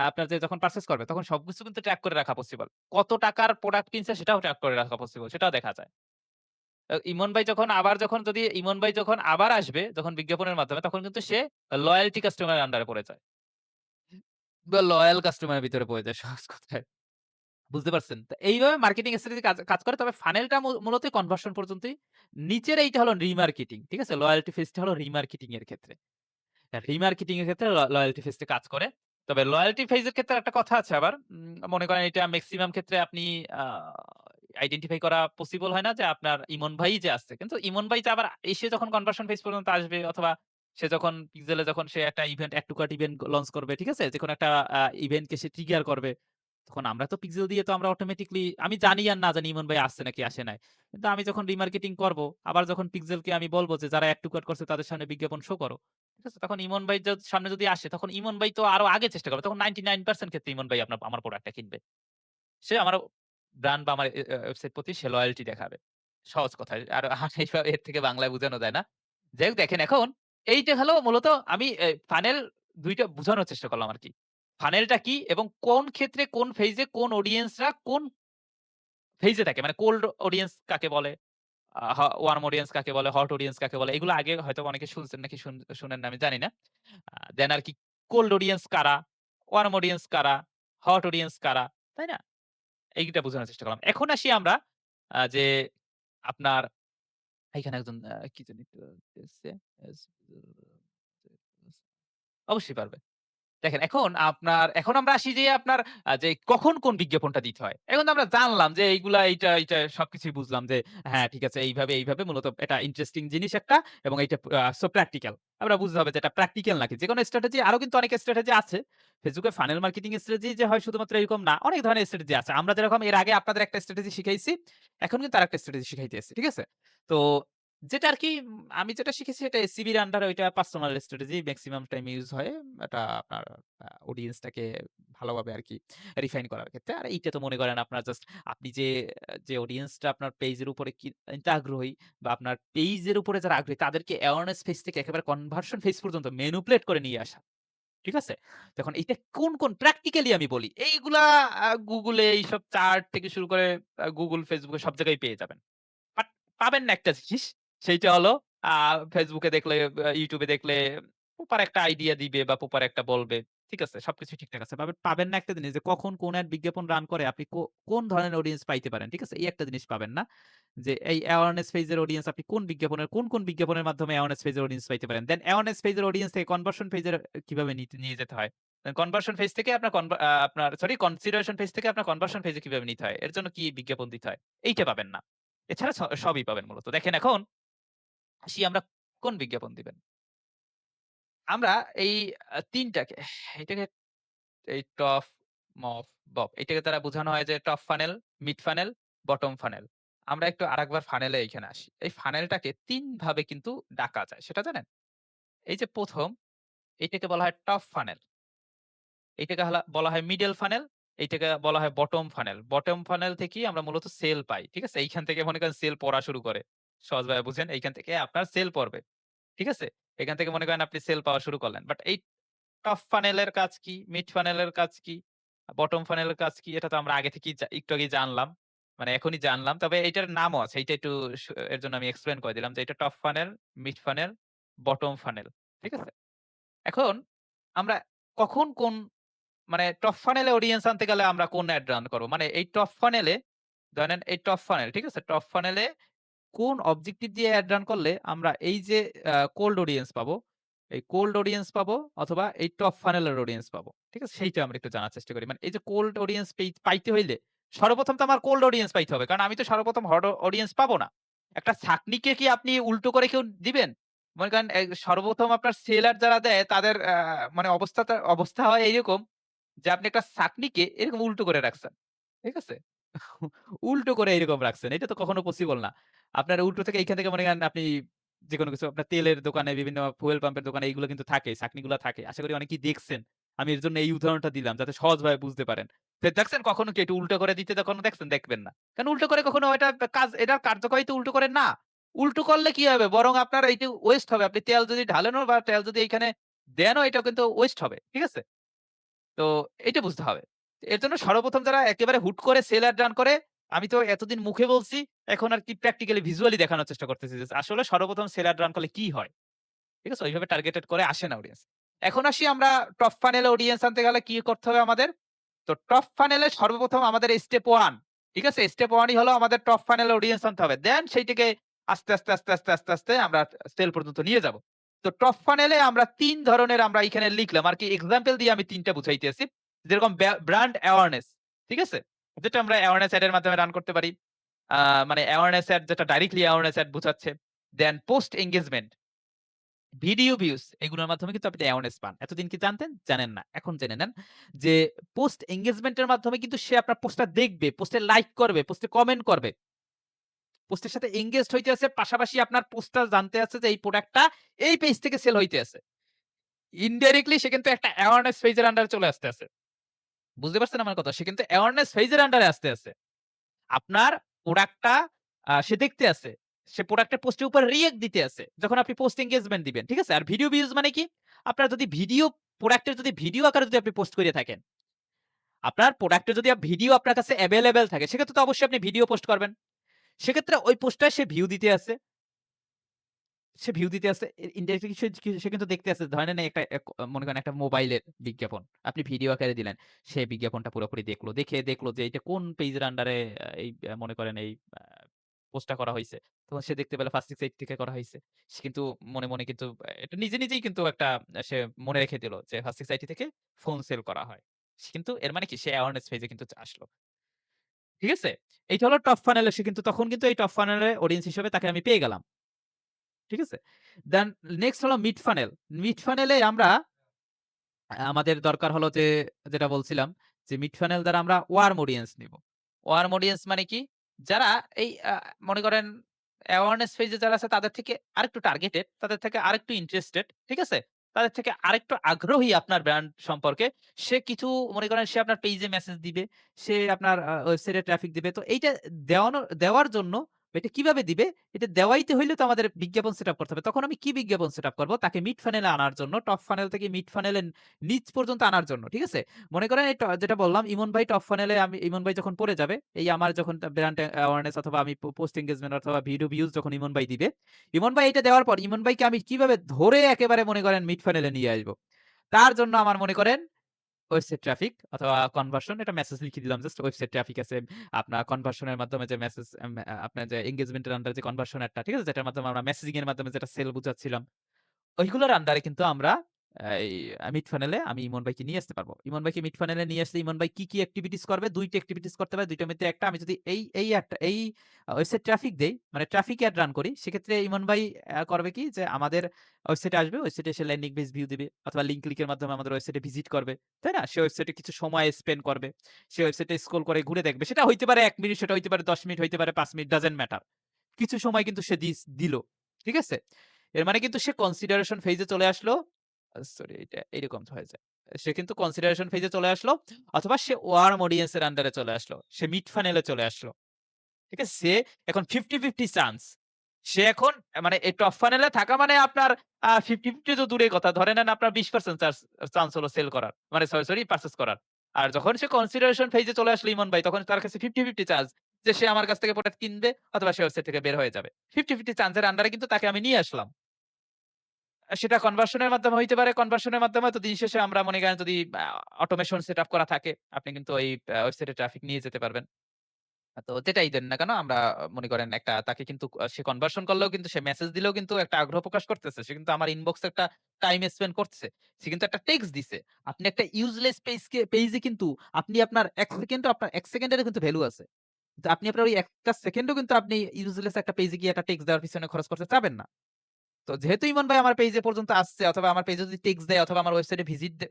আপনার যে যখন পারচেজ করবে তখন সবকিছু কিন্তু ট্র্যাক করে রাখা পসিবল। কত টাকার প্রোডাক্ট কিনছে সেটাও ট্র্যাক করে রাখা পসিবল। সেটাও দেখা যায়। ইমন ভাই যদি ইমন ভাই যখন আবার আসবে, যখন বিজ্ঞাপনের মাধ্যমে তখন কিন্তু সে লয়াল্টি কাস্টমার এর আন্ডারে পড়ে যায়। বা লয়াল কাস্টমার এর ভিতরে পড়ে যায় সহজ কথায়। বুঝতে পারছেন? তো এইভাবে মার্কেটিং স্ট্র্যাটেজি কাজ কাজ করে। তবে ফানেলটা মূলত কনভার্সন পর্যন্তই। নিচের এইটা হলো রিমার্কেটিং। ঠিক আছে? লয়াল্টি ফেজটা হলো রিমার্কেটিং এর ক্ষেত্রে। রিমার্কেটিং এর ক্ষেত্রে লয়াল্টি ফেজ টা কাজ করে। তবে লয়াল্টি ফেজ এর ক্ষেত্রে একটা কথা আছে আবার। মনে করেন এটা মেক্সিমাম ক্ষেত্রে আপনি আ আইডেন্টিফাই করা পসিবল হয় না যে আপনার ইমন ভাই যে আছে। কিন্তু ইমন ভাই যে আবার এসে যখন কনভার্সন ফেজ পর্যন্ত আসবে অথবা সে যখন পিক্সেল এ যখন সে একটা event add to cart event launch করবে, ঠিক আছে? যেকোনো একটা ইভেন্ট কে সে ট্রিগার করবে। তখন আমরা তো পিক্সেল দিয়ে তো আমরা অটোমেটিক্যালি আমি জানি আর না জানি ইমন ভাই আসছে নাকি আসে নাই। কিন্তু আমি যখন রিমার্কেটিং করব, আবার যখন পিক্সেলকে আমি বলব যে যারা অ্যাড টু কার্ট করছে তাদের সামনে বিজ্ঞাপন শো করো। ঠিক আছে? তখন ইমন ভাই সামনে যদি আসে তখন ইমন ভাই তো আরো আগে চেষ্টা করবে। তখন 99% ক্ষেত্রে ইমন ভাই আমার প্রোডাক্টটা কিনবে। সে আমার ব্র্যান্ড বা আমার ওয়েবসাইট প্রতি সে লয়াল্টি দেখাবে। সহজ কথায়। আর এইভাবে এর থেকে বাংলায় বুঝানো যায় না। যাই হোক দেখেন এখন এইটা হলো মূলত আমি ফানেল ২ টা বুঝানোর চেষ্টা করলাম আরকি। ফানেলটা কি এবং কোন ক্ষেত্রে কোন ফেইজ এ কোন অডিয়েন্সরা কোন ফেইজ এ থাকে। মানে কোল্ড অডিয়েন্স কাকে বলে? ওয়ার্ম অডিয়েন্স কাকে বলে, হট অডিয়েন্স কাকে বলে? এগুলো আগে হয়তো অনেকে শুনছেন নাকি শুনেন না আমি জানি না। দেন আর কি কোল্ড অডিয়েন্স কারা? ওয়ার্ম অডিয়েন্স কারা? হট অডিয়েন্স কারা? তাই না? এইটা বোঝানোর চেষ্টা করলাম। এখন আসি আমরা যে আপনার এখানে একজন কি জানি একটু এসছে, এস অবশ্যই পারবে। দেখেন এখন আমরা আসি যে আপনার যে কখন কোন বিজ্ঞাপনটা দিতে হয়। এখন তো আমরা জানলাম যে এইগুলা এইটা সবকিছুই বুঝলাম যে হ্যাঁ, ঠিক আছে এইভাবে মূলত এটা ইন্টারেস্টিং জিনিস একটা এবং এইটা সো প্র্যাকটিক্যাল। আমরা বুঝতে হবে যে এটা প্র্যাকটিক্যাল নাকি। যেকোনো স্ট্র্যাটেজি আরো কিন্তু অনেক স্ট্র্যাটেজি আছে। Facebook এ ফানেল মার্কেটিং স্ট্র্যাটেজি যে হয় শুধুমাত্র এরকম না। অনেক ধরনের স্ট্র্যাটেজি আছে। আমরা যেরকম এর আগে আপনাদের একটা স্ট্র্যাটেজি শিখাইছি, এখন কিন্তু আরেকটা স্ট্র্যাটেজি শিখাইতেছি। ঠিক আছে? তো যেটা আরকি আমি যেটা শিখেছি সেটা এসসিবি এর আন্ডারে ওইটা personal strategy maximum time use হয়। এটা আপনার অডিয়েন্সটাকে ভালোভাবে আরকি রিফাইন করার ক্ষেত্রে। আর এইটা তো মনে করেন আপনার জাস্ট আপনি যে অডিয়েন্সটা আপনার পেজের উপরে কিনতে আগ্রহী বা আপনার পেজের উপরে যারা আগ্রহী তাদেরকে অ্যাওয়ারনেস ফেজ থেকে একেবারে কনভার্সন ফেজ পর্যন্ত ম্যানিপুলেট করে নিয়ে আসা। ঠিক আছে? এখন এইটা কোন প্র্যাকটিক্যালি আমি বলি। এইগুলা Google এ এইসব চার্ট থেকে শুরু করে Google, Facebook এ সব জায়গায় পেয়ে যাবেন। বাট পাবেন না একটা জিনিস। সেইটা হলো আ Facebook এ দেখলে, YouTube এ দেখলে প্রপার একটা আইডিয়া দিবে বা প্রপার একটা বলবে। ঠিক আছে? সবকিছু ঠিকঠাক আছে। পাবেন না একটা জিনিস যে কখন কোন এড বিজ্ঞাপন রান করে আপনি কোন ধরনের অডিয়েন্স পাইতে পারেন। ঠিক আছে? এই একটা জিনিস পাবেন না। যে এই অ্যাওয়ারনেস ফেজ এর অডিয়েন্স আপনি কোন বিজ্ঞাপনের মাধ্যমে অ্যাওয়ারনেস ফেজ এর অডিয়েন্স পাইতে পারেন। দেন অ্যাওয়ারনেস ফেজ এর অডিয়েন্স থেকে কনভার্সন ফেজ এর কিভাবে নিয়ে যেতে হয়। কনভার্সন ফেজ থেকে আপনার কনসিডারেশন ফেজ থেকে আপনার কনভার্সন ফেজ এ কিভাবে নিতে হয়। এর জন্য কি বিজ্ঞাপন দিতে হয়। এইটা পাবেন না। এছাড়া সবই পাবেন মূলত। দেখেন এখন আসি আমরা কোন বিজ্ঞাপন দিবেন। আমরা এই ৩ টাকে এটাকে এই টপ, মফ, বব এটাকে দ্বারা বোঝানো হয় যে top funnel, mid funnel, bottom funnel. আমরা একটু আরেকবার ফানেলে এইখানে আসি। এই ফানেলটাকে ৩ ভাবে কিন্তু ডাকা যায়। সেটা জানেন? এই যে ১ম এটাকে বলা হয় টপ ফানেল। এইটাকে বলা হয় মিডল ফানেল, এইটাকে বলা হয় বটম ফানেল। বটম ফানেল থেকেই আমরা মূলত সেল পাই। ঠিক আছে? এইখান থেকে মনে করেন সেল পড়া শুরু করে। সহজভাবে বুঝেন। এইখান থেকে আপনার সেল পড়বে। ঠিক আছে? এখান থেকে মনে করেন আপনি সেল পাওয়া শুরু করলেন। বাট এই টপ ফানেলের কাজ কি? মিড ফানেলের কাজ কি? বটম ফানেলের কাজ কি? এটা তো আমরা আগে থেকেই একটু আগেই জানলাম। মানে এখনই জানলাম। তবে এইটার নামও আছে। এইটা একটু এর জন্য আমি এক্সপ্লেইন করে দিলাম যে এটা top funnel, mid funnel, bottom funnel. ঠিক আছে? এখন আমরা কখন কোন মানে টপ ফানেলে অডিয়েন্স আনতে গেলে আমরা কোন এড রান করব? মানে এই টপ ফানেলে ধরেন এই টপ ফানেল, ঠিক আছে? টপ ফানেলে কোন অবজেক্টিভ দিয়ে এড রান করলে আমরা এই যে কোল্ড অডিয়েন্স পাবো, এই কোল্ড অডিয়েন্স পাবো অথবা এই টপ ফানেলের অডিয়েন্স পাবো। ঠিক আছে? সেইটা আমরা একটু জানার চেষ্টা করি। মানে এই যে কোল্ড অডিয়েন্স পাইতে হইলে সর্বপ্রথম তো আমার কোল্ড অডিয়েন্স পাইতে হবে। কারণ আমি তো সর্বপ্রথম হট অডিয়েন্স পাবো না। একটা ছাকনিকে কি আপনি উল্টো করে কেউ দিবেন? মনে করেন সর্বপ্রথম আপনার সেলার যারা দেয় তাদের মানে অবস্থা হয় এইরকম যে আপনি একটা ছাকনিকে এরকম উল্টো করে রাখছেন। ঠিক আছে? উল্টো করে এরকম রাখছেন। এটা তো কখনো পসিবল না। আপনার উল্টো থেকে এইখান থেকে মনে করেন আপনি যেকোনো কিছু আপনার তেলের দোকানে, বিভিন্ন ফুয়েল পাম্পের দোকানে এইগুলো কিন্তু থাকে, ছাঁকনিগুলা থাকে। আশা করি অনেকেই দেখছেন। আমি এর জন্য এই উদাহরণটা দিলাম যাতে সহজভাবে বুঝতে পারেন। দেখছেন কখনো কি একটু উল্টো করে দিতে কখনো দেখছেন? দেখবেন না। কারণ উল্টো করে কখনো এটা এটার কার্যকারিতা উল্টো করে না। উল্টো করলে কি হবে? বরং আপনার এইটা ওয়েস্ট হবে। আপনি তেল যদি ঢালেনও বা তেল যদি এইখানে দেনও এটা কিন্তু ওয়েস্ট হবে। ঠিক আছে? তো এইটা বুঝতে হবে। এর জন্য সর্বপ্রথম যারা একেবারে হুট করে সেল এড রান করে, আমি তো এতদিন মুখে বলছি, এখন আর কি প্র্যাকটিক্যালি ভিজুয়ালি দেখানোর চেষ্টা করতেছি যে আসলে সর্বপ্রথম সেল এড রান করলে কি হয়? ঠিক আছে? ওইভাবে টার্গেটেড করে আসে না অডিয়েন্স। এখন আসি আমরা টপ ফানেল অডিয়েন্স আনতে গেলে কি করতে হবে আমাদের? তো টপ ফানেলে সর্বপ্রথম আমাদের স্টেপ 1 ঠিক আছে? স্টেপ 1 ই হলো আমাদের টপ ফানেল অডিয়েন্স আনতে হবে। দেন সেইটাকে আস্তে, আস্তে আমরা সেল পর্যন্ত নিয়ে যাব। তো টপ ফানেলে আমরা ৩ ধরনের আমরা এখানে লিখলাম আরকি এক্সাম্পল দিয়ে আমি ৩ টা বুঝাইতেছি। যেরকম ব্র্যান্ড অ্যাওয়ারনেস, ঠিক আছে? যেটা আমরা অ্যাওয়ারনেস এড এর মাধ্যমে রান করতে পারি। আ মানে অ্যাওয়ারনেস এড যেটা ডাইরেক্টলি অ্যাওয়ারনেস এড বুঝাচ্ছে। দেন পোস্ট এনগেজমেন্ট, ভিডিও ভিউজ এগুলোর মাধ্যমে কিন্তু আপনি অ্যাওয়ারনেস পান। এতদিন কি জানতেন? জানেন না। এখন জেনে নেন যে পোস্ট এনগেজমেন্ট এর মাধ্যমে কিন্তু সে আপনার পোস্টটা দেখবে, পোস্টে লাইক করবে, পোস্টে কমেন্ট করবে। পোস্টের সাথে এনগেজড হইতে আছে, পাশাপাশি আপনার পোস্টটা জানতে আছে যে এই প্রোডাক্টটা এই পেজ থেকে সেল হইতে আছে। ইনডাইরেক্টলি সে কিন্তু একটা অ্যাওয়ারনেস ফেজ এর আন্ডারে চলে আসতে আছে। বুঝতে পারছেন আমার কথা? সে কিন্তু অ্যাওয়ারনেস ফেজ এর আন্ডারে আসতে আছে। আপনার প্রোডাক্টটা সে দেখতে আছে। সে প্রোডাক্টের পোস্টের উপর রিঅ্যাক্ট দিতে আছে। যখন আপনি পোস্ট এনগেজমেন্ট দিবেন। ঠিক আছে? আর ভিডিও ভিউজ মানে কি? আপনার যদি ভিডিও প্রোডাক্টের যদি ভিডিও আকারে যদি আপনি পোস্ট করে থাকেন, আপনার প্রোডাক্টের যদি ভিডিও আপনার কাছে এভেইলেবল থাকে, সেক্ষেত্রে তো অবশ্যই আপনি ভিডিও পোস্ট করবেন। সেক্ষেত্রে ওই পোস্টটায় সে ভিউ দিতে আছে। সে ভিউ দিতে আছে। ইনডাইরেক্টলি সে কিন্তু দেখতে আছে। ধরে নেন একটা মনে করেন একটা মোবাইলের বিজ্ঞাপন। আপনি ভিডিও আকারে দিলেন। সে বিজ্ঞাপনটা পুরোপুরি দেখলো। দেখলো যে এটা কোন পেজের আন্ডারে এই মনে করেন এই আ পোস্টটা করা হইছে। তখন সে দেখতে পেল 1st 6 থেকে করা হইছে। সে কিন্তু মনে কিন্তু এটা নিজেই কিন্তু একটা সে মনে রেখে দিল যে 1st 6 থেকে ফোন সেল করা হয়। সে কিন্তু এর মানে কি সে অ্যাওয়ারনেস পেজে কিন্তু আসলো। ঠিক আছে? এইটা হলো টপ ফানেল এ সে কিন্তু তখন কিন্তু এই টপ ফানেল এর অডিয়েন্স হিসেবে তাকে আমি পেয়ে গেলাম। ঠিক আছে? দেন নেক্সট হলো মিড ফানেল। মিড ফানেলে আমরা আমাদের দরকার হলো যে যেটা বলছিলাম যে মিড ফানেল দ্বারা আমরা ওয়ার্ম অডিয়েন্স নিব। ওয়ার্ম অডিয়েন্স মানে কি? যারা এই মনে করেন অ্যাওয়ারনেস ফেজ এ যারা আছে তাদের থেকে আরেকটু টার্গেটেড, তাদের থেকে আরেকটু ইন্টারেস্টেড, ঠিক আছে? তাদের থেকে আরেকটু আগ্রহী আপনার ব্র্যান্ড সম্পর্কে। সে কিছু মনে করেন সে আপনার পেইজে মেসেজ দিবে, সে আপনার ওয়েবসাইটে ট্রাফিক দিবে। তো এইটা দেওয়ার জন্য এটা কিভাবে দিবে? এটা দেওয়াইতে হইলে তো আমাদের বিজ্ঞাপন সেটআপ করতে হবে। তখন আমি কি বিজ্ঞাপন সেটআপ করব? তাকে মিড ফানেলে আনার জন্য, টপ ফানেল থেকে মিড ফানেলে নিচ পর্যন্ত আনার জন্য। ঠিক আছে? মনে করেন এই যেটা বললাম ইমন ভাই টপ ফানেলে ইমন ভাই যখন পড়ে যাবে, এই আমার যখন ব্র্যান্ড অ্যাওয়ারনেস অথবা আমি পোস্ট এনগেজমেন্ট অথবা ভিডিও ভিউজ যখন ইমন ভাই দিবে, ইমন ভাই এটা দেওয়ার পর ইমন ভাইকে আমি কিভাবে ধরে একেবারে মনে করেন মিড ফানেলে নিয়ে আসবো? তার জন্য আমার মনে করেন ওয়েবসাইট ট্রাফিক অথবা কনভার্সন এটা মেসেজ লিখে দিলাম জাস্ট ওয়েবসাইট ট্রাফিক আছে। আপনার কনভার্সন এর মাধ্যমে যে মেসেজ আপনার যে এনগেজমেন্ট এর আন্ডার যে কনভার্সন একটা ঠিক আছে? যেটার মাধ্যমে আমরা মেসেজিং এর মাধ্যমে যেটা সেল বুঝাচ্ছিলাম। ওইগুলোর আন্ডারে কিন্তু আমরা এই মিড ফানেলে আমি ইমন ভাইকে নিয়ে আসতে পারবো। ইমন ভাইকে মিড ফানেলে নিয়ে আসলে ইমন ভাই কি এক্টিভিটিস করবে? ২ টা এক্টিভিটিস করতে পারে। ২ টার মধ্যে একটা আমি যদি এই ওয়েবসাইট ট্রাফিক দেই, মানে ট্রাফিক এড রান করি, সেক্ষেত্রে ইমন ভাই করবে কি? যে আমাদের ওয়েবসাইটে আসবে, ওয়েবসাইটে এসে ল্যান্ডিং পেজ ভিউ দিবে অথবা লিংক ক্লিকের মাধ্যমে আমাদের ওয়েবসাইটে ভিজিট করবে। তাই না? সে ওয়েবসাইটে কিছু সময় স্পেন্ড করবে। সে ওয়েবসাইটে স্ক্রল করে ঘুরে দেখবে। সেটা হইতে পারে ১ মিনিট, সেটা হইতে পারে ১০ মিনিট, হইতে পারে ৫ মিনিট, ডাজন্ট ম্যাটার। কিছু সময় কিন্তু সে দিল। ঠিক আছে? এর মানে কিন্তু সে কনসিডারেশন ফেজ এ চলে আসলো। সরি এটা এরকম হয়ে যায়। সে কিন্তু কনসিডারেশন ফেজ এ চলে আসলো অথবা সে ওয়ার্ম অডিয়েন্স এর আন্ডারে চলে আসলো। সে মিড ফানেল এ চলে আসলো। ঠিক আছে? সে এখন 50-50 চান্স। সে এখন মানে এই টপ ফানেলে থাকা মানে আপনার 50-50 তো দূরের কথা। ধরে নেন আপনার 20% চান্স হলো সেল করার। মানে সরি পারচেজ করার। আর যখন সে কনসিডারেশন ফেজ এ চলে আসলো ইমন ভাই তখন তার কাছে 50-50 চান্স যে সে আমার কাছ থেকে প্রোডাক্ট কিনবে অথবা সে ওয়েবসাইট থেকে বের হয়ে যাবে। 50-50 চান্স এর আন্ডারে কিন্তু তাকে আমি নিয়ে আসলাম। সেটা কনভার্সন এর মাধ্যমে হইতে পারে। কনভার্সন এর মাধ্যমে তো দিন শেষে আমরা মনে করেন যদি অটোমেশন সেটআপ করা থাকে, আপনি কিন্তু ওই ওয়েবসাইটে ট্রাফিক নিয়ে যেতে পারবেন। তো যেটাই দেন না কেন আমরা মনে করেন একটা তাকে কিন্তু সে কনভার্সন করলেও কিন্তু সে মেসেজ দিলেও কিন্তু একটা আগ্রহ প্রকাশ করতেছে। সে কিন্তু আমার ইনবক্সে একটা টাইম স্পেন্ড করছে। সে কিন্তু একটা টেক্সট দিছে। আপনি একটা ইউজলেস পেইজে কিন্তু আপনি আপনার ১ সেকেন্ডও আপনার ১ সেকেন্ডেরও কিন্তু ভ্যালু আছে। তো আপনি আপনার ওই একটা সেকেন্ডও কিন্তু আপনি ইউজলেস একটা পেইজে গিয়ে একটা টেক্সট দেওয়ার পিছনে খরচ করতে চাবেন না। তো যেহেতু ইমন ভাই আমার পেজে পর্যন্ত আসছে অথবা আমার পেজে যদি টেক্সট দেয় অথবা আমার ওয়েবসাইটে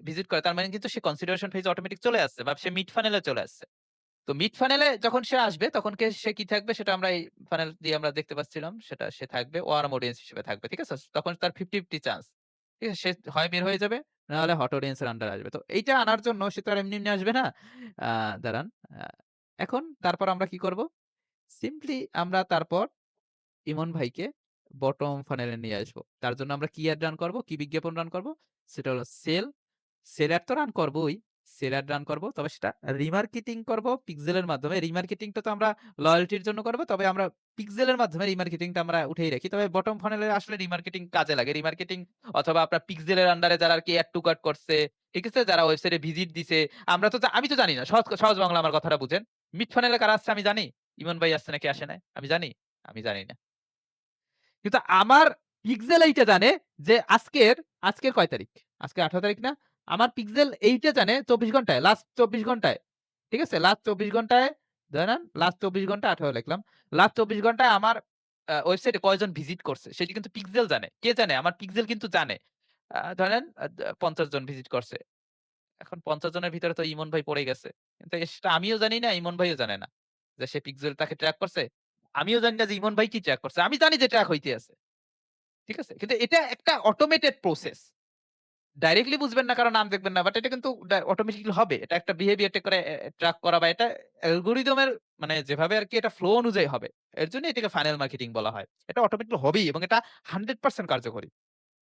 ভিজিট করে তার মানে কিন্তু সে কনসিডারেশন ফেজ অটোমেটিক চলে আসছে বা সে মিড ফানেল এ চলে আসছে। তো মিড ফানেলে যখন সে আসবে তখন সে কি থাকবে সেটা আমরা এই ফানেল দিয়ে আমরা দেখতে পাচ্ছিলাম। সেটা সে থাকবে ওয়ার্ম অডিয়েন্স হিসেবে থাকবে। ঠিক আছে? তখন তার 50-50 চান্স। ঠিক আছে? সে হয় বের হয়ে যাবে, না হলে হট অডিয়েন্স এর আন্ডারে আসবে। তো এইটা আনার জন্য সে তো আর এমনি আসবে না। আ দাঁড়ান। আ এখন তারপর আমরা কি করব? সিম্পলি আমরা তারপর ইমন ভাইকে বটম ফানেলে নিয়ে আসবো। তার জন্য আমরা কি এড রান করব? কি বিজ্ঞাপন রান করব? সেটা হলো সেল এড তো রান করবোই। সেল এড রান করব। তবে সেটা রিমার্কেটিং করব পিক্সেলের মাধ্যমে। রিমার্কেটিংটা তো আমরা লয়াল্টির জন্য করব। তবে আমরা পিক্সেলের মাধ্যমে রিমার্কেটিংটা আমরা উঠিয়ে রাখি। তবে বটম ফানেলে আসলে রিমার্কেটিং কাজে লাগে। রিমার্কেটিং অথবা আপনার পিক্সেলের আন্ডারে যারা আরকি এড টু কার্ট করছে, ঠিক আছে? যারা ওয়েবসাইটে ভিজিট দিছে, আমরা তো আমি তো জানি না। সহজ সহজ বাংলা আমার কথাটা বুঝেন। মিড ফানেলে কারা আসছে আমি জানি? ইমন ভাই আসছে নাকি আসে নাই? আমি জানি? আমি জানি না। কিন্তু আমার পিক্সেল এইটা জানে যে আজকের কয় তারিখ? আজকে ১৮ তারিখ না? আমার পিক্সেল এইটা জানে ২৪ ঘন্টায়, লাস্ট ২৪ ঘন্টায়। ঠিক আছে? লাস্ট ২৪ ঘন্টায় দাঁড়ান, লাস্ট ২৪ ঘন্টা ১৮ লিখলাম। লাস্ট ২৪ ঘন্টায় আমার ওয়েবসাইটে কয়জন ভিজিট করছে সেটি কিন্তু পিক্সেল জানে। কে জানে? আমার পিক্সেল কিন্তু জানে। ধরেন ৫০ জন ভিজিট করছে। এখন ৫০ জনের ভিতরে তো ইমন ভাই পড়ে গেছে। কিন্তু সেটা আমিও জানি না, ইমন ভাইও জানে না। যে সে পিক্সেল তাকে ট্র্যাক করছে। আমিও জানি না যে ইমন ভাই কি ট্র্যাক করছে। আমি জানি যে ট্র্যাক হইতে আছে। ঠিক আছে? কিন্তু এটা একটা অটোমেটেড প্রসেস। ডাইরেক্টলি বুঝবেন না কারণ নাম দেখবেন না। বাট এটা কিন্তু অটোমেটিক্যালি হবে। এটা একটা বিহেভিয়ার টেক করে ট্র্যাক করা বা এটা অ্যালগরিদমের মানে যেভাবে আরকি এটা ফ্লো অনুযায়ী হবে। এর জন্য এটাকে ফানেল মার্কেটিং বলা হয়। এটা অটোমেটিক্যালি হবেই এবং এটা 100% কার্যকরী।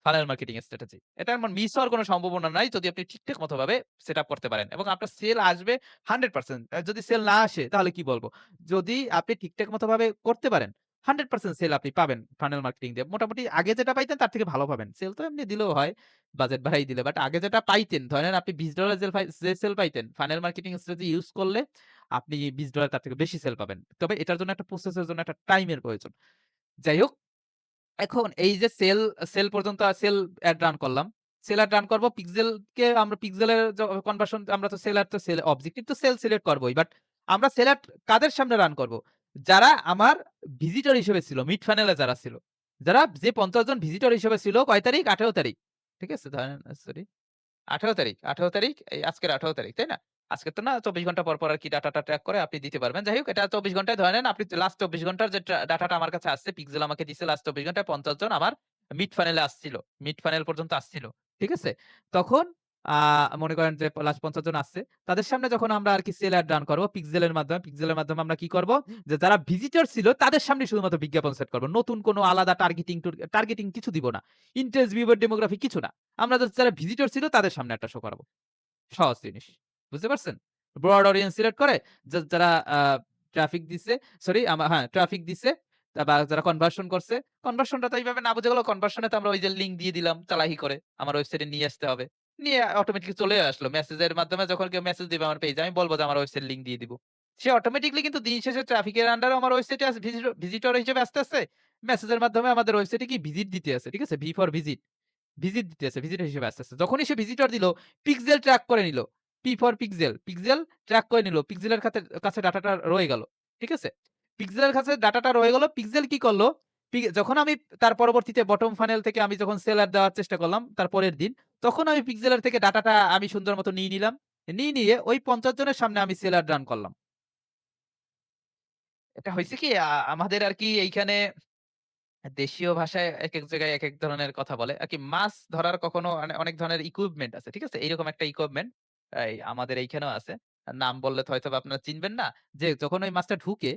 Funnel marketing strategy. এটা এমন মিস হওয়ার কোন সম্ভাবনা নাই যদি আপনি ঠিকঠাক মতোভাবে সেটআপ করতে পারেন। এবং আপনার সেল আসবে 100%। যদি সেল না আসে তাহলে কি বলব? যদি আপনি ঠিকঠাক মতোভাবে করতে পারেন, 100% সেল আপনি পাবেন ফানেল মার্কেটিং দিয়ে। মোটামুটি আগে যেটা পাইতেন তার থেকে ভালো পাবেন। সেল তো এমনি দিলেও হয়, বাজেট বাড়াই দিলে। বাট আগে যেটা পাইতেন, ধরেন আপনি $20 যে সেল পাইতেন, ফানেল মার্কেটিং স্ট্র্যাটেজি ইউস করলে আপনি $20 তার থেকে বেশি সেল পাবেন। তবে এটার জন্য একটা প্রসেস এর জন্য একটা টাইমের প্রয়োজন। যাই হোক এখন এই যে সেল পর্যন্ত সেল এড রান করলাম। সেল এড রান করব পিক্সেলকে আমরা পিক্সেলের কনভার্সন আমরা তো সেল অবজেক্টিভ তো সেল সিলেক্ট করবই। বাট আমরা সেল এড কাদের সামনে রান করব? যারা আমার ভিজিটর হিসেবে ছিল, মিড ফানেলে যারা ছিল। যে ৫০ জন ভিজিটর হিসেবে ছিল কয় তারিখ? ১৮ তারিখ। ঠিক আছে? ধরেন সরি ১৮ তারিখ। ১৮ তারিখ এই আজকের ১৮ তারিখ, তাই না? আজকের তো না ২৪ ঘন্টা পর আরকি ডাটাটা ট্র্যাক করে আপনি দিতে পারবেন। যাই হোক এটা ২৪ ঘন্টায় ধরে নেন আপনি লাস্ট ২৪ ঘন্টার যে ডাটাটা আমার কাছে আসছে, পিক্সেল আমাকে দিছে লাস্ট ২৪ ঘন্টায় ৫০ জন আমার মিড ফানেলে আসছিল। মিড ফানেল পর্যন্ত আসছিল। ঠিক আছে? তখন আ মনে করেন যে লাস্ট ৫০ জন আসছে। তাদের সামনে যখন আমরা আরকি সেল এড রান করব পিক্সেলের মাধ্যমে আমরা কি করব? যে যারা ভিজিটর ছিল তাদের সামনে শুধুমাত্র বিজ্ঞাপন সেট করব। নতুন কোনো আলাদা টার্গেটিং কিছু দিব না। ইন্টারেস্ট, ভিউয়ার, ডেমোগ্রাফি কিছু না। আমরা জাস্ট যারা ভিজিটর ছিল তাদের সামনে একটা শো করাবো। সহজ জিনিস। বুঝতে পারছেন? ব্রড অডিয়েন্স সিলেক্ট করে যারা ট্রাফিক দিছে সরি হ্যাঁ, ট্রাফিক দিছে বা যারা কনভার্সন করছে। কনভার্সনটা তো এইভাবে না বুঝে গেল কনভার্সন এ তো আমরা ওই যে লিঙ্ক দিয়ে দিলাম চালাকি করে। আমার ওয়েবসাইটে নিয়ে আসতে হবে। নিয়ে অটোমেটিক্যালি চলে আসলো। মেসেজের মাধ্যমে যখন কেউ মেসেজ দিবে আমার পেজে আমি বলব যে আমার ওয়েবসাইট লিঙ্ক দিয়ে দিব। সে অটোমেটিক্যালি কিন্তু দিন শেষে ট্রাফিকের আন্ডারে আমার ওয়েবসাইটে ভিজিটর হিসেবে আসতেছে। মেসেজের মাধ্যমে আমাদের ওয়েবসাইটে কি ভিজিট দিতে আছে। ঠিক আছে? V for visit. ভিজিট দিতেছে, ভিজিটর হিসেবে আসতেছে। যখনই সে ভিজিটর দিল, পিক্সেল ট্র্যাক করে নিল। P for pixel, pixel track করে নিল। পিক্সেলের কাছে ডাটাটা রয়ে গেল। ঠিক আছে? পিক্সেলের কাছে ডাটাটা রয়ে গেল। পিক্সেল কি করল? যখন আমি তার পরবর্তীতে বটম ফানেল থেকে আমি যখন সেলার দেওয়ার চেষ্টা করলাম তার পরের দিন, তখন আমি পিক্সেলের থেকে ডাটাটা আমি সুন্দর মতো নিয়ে নিলাম। নিয়ে ওই ৫০ জনের সামনে আমি সেলার রান করলাম। এটা হইছে কি আমাদের আরকি এইখানে দেশীয় ভাষায় একেক জায়গায় একেক ধরনের কথা বলে। আরকি মাছ ধরার কখনো অনেক ধরনের ইকুইপমেন্ট আছে। ঠিক আছে? এইরকম একটা ইকুইপমেন্ট আমাদের এইখানেও আছে। নাম বললে তো হয়তোবা আপনারা চিনবেন না। যে যখন ওই মাছটা ঢুকে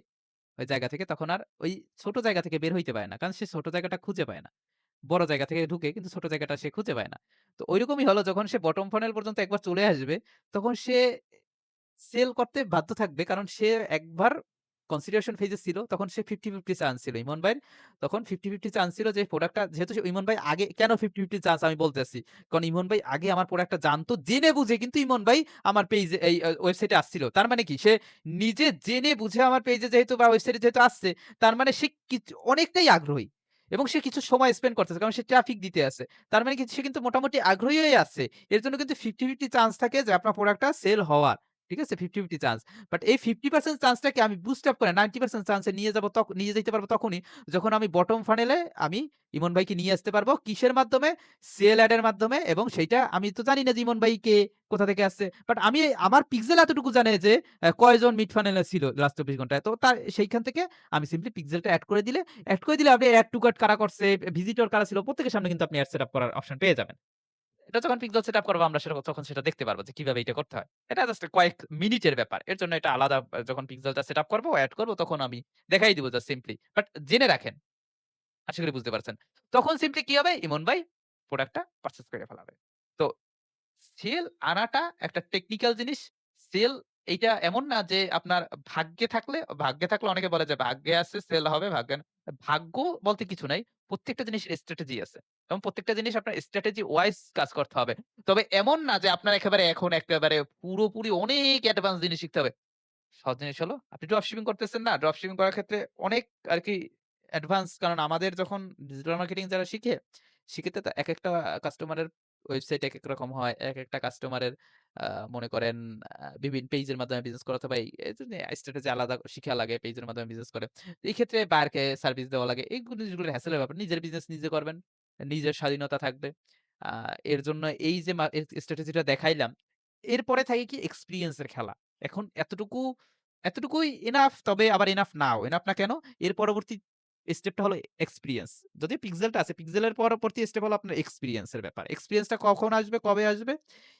ওই জায়গা থেকে তখন আর ওই ছোট জায়গা থেকে বের হইতে পারে না। কারণ সে ছোট জায়গাটা খুঁজে পায় না। বড় জায়গা থেকে ঢুকে কিন্তু ছোট জায়গাটা সে খুঁজে পায় না। তো ঐরকমই হলো যখন সে বটম ফানেল পর্যন্ত একবার চলে আসবে তখন সে সেল করতে বাধ্য থাকবে। কারণ সে একবার কনসিডারেশন ফেজ এ ছিল তখন সে 50-50 চান্স ছিল। ইমন ভাইয়ের তখন 50-50 চান্স ছিল যে প্রোডাক্টটা যেহেতু ইমন ভাই আগে কেন 50-50 চান্স আমি বলতেছি। কারণ ইমন ভাই আগে আমার প্রোডাক্টটা জানতো জেনে বুঝে কিন্তু ইমন ভাই আমার পেইজে এই ওয়েবসাইটে আসছিল। তার মানে কি সে নিজে জেনে বুঝে আমার পেইজে যেহেতু বা ওয়েবসাইটে যেহেতু আসছে তার মানে সে অনেকটাই আগ্রহী। এবং সে কিছু সময় স্পেন্ড করতেছে। কারণ সে ট্রাফিক দিতে আছে। তার মানে কি সে কিন্তু মোটামুটি আগ্রহী হয়ে আছে। এর জন্য কিন্তু 50-50 চান্স থাকে যে আপনার প্রোডাক্টটা সেল হওয়ার। ঠিক আছে? 50-50 চান্স। বাট এই 50% চান্সটাকে আমি বুস্ট আপ করে 90% চান্সে নিয়ে যাইতে পারবো তখনই যখন আমি বটম ফানেলে আমি ইমন ভাইকে নিয়ে আসতে পারবো। কিসের মাধ্যমে? সেল এড এর মাধ্যমে এবং সেইটা আমি তো জানি না যে ইমন ভাই কে? কোথা থেকে আসছে। বাট আমার পিক্সেল এতটুকু জানে যে কয়জন মিড ফানেলে ছিল লাস্ট ২৪ ঘন্টায়। তো সেইখান থেকে আমি সিম্পলি পিক্সেলটা এড করে দিলে আপনি এড টু কার্ট কারা করছে, ভিজিটর কারা ছিল প্রত্যেকের সামনে কিন্তু আপনি এড সেটআপ করার অপশন পেয়ে যাবেন। এটা যখন পিক্সেল সেটআপ করবো আমরা তখন সেটা দেখতে পারবো যে কিভাবে এটা করতে হয়। এটা জাস্ট কয়েক মিনিটের ব্যাপার। এর জন্য এটা আলাদা যখন পিক্সেলটা সেটআপ করবো, এড করব তখন আমি দেখাই দিব জাস্ট সিম্পলি। বাট জেনে রাখেন। আশা করি বুঝতে পারছেন। তখন সিম্পলি কি হবে? ইমন ভাই প্রোডাক্টটা পারচেজ করে ফেলাবে। তো সেল আনাটা একটা টেকনিক্যাল জিনিস। সেল এইটা এমন না যে আপনার ভাগ্যে থাকলে অনেকে বলে যে ভাগ্যে আছে সেল হবে, ভাগ্যে না। ভাগ্য বলতে কিছু নাই। প্রত্যেকটা জিনিসের স্ট্র্যাটেজি আছে। এবং প্রত্যেকটা জিনিস আপনার স্ট্র্যাটেজি ওয়াইজ কাজ করতে হবে। তবে এমন না যে আপনার একেবারে পুরোপুরি অনেক অ্যাডভান্স জিনিস শিখতে হবে। সহজ জিনিস হলো আপনি ড্রপ শিপিং করতেছেন না? ড্রপ শিপিং করার ক্ষেত্রে অনেক আরকি অ্যাডভান্স কারণ আমাদের যখন ডিজিটাল মার্কেটিং যারা শিখে, শিখেতে তো একেকটা কাস্টমারের ওয়েবসাইট একেক রকম হয়। একেকটা কাস্টমারের আ মনে করেন বিভিন্ন পেইজের মাধ্যমে বিজনেস করে অথবা এজন্য স্ট্র্যাটেজি আলাদা শিখা লাগে পেইজের মাধ্যমে বিজনেস করে। এই ক্ষেত্রে বায়ারকে সার্ভিস দেওয়া লাগে। এইগুলো জিনিসগুলো হ্যাসেলের ব্যাপার। নিজের বিজনেস নিজে করবেন। নিজের স্বাধীনতা থাকবে। আ এর জন্য এই যে স্ট্র্যাটেজিটা দেখাইলাম, এরপরে থাকে কি এক্সপেরিয়েন্স এর খেলা। এখন এতটুকুই এনাফ তবে আবার এনাফ নাও। এনাফ না কেন? এর পরবর্তী স্টেপটা হলো এক্সপেরিয়েন্স। যদি পিক্সেলটা আছে, পিক্সেলের পরবর্তী স্টেপ হলো আপনার এক্সপেরিয়েন্স এর ব্যাপার। এক্সপেরিয়েন্সটা কখন আসবে, কবে আসবে?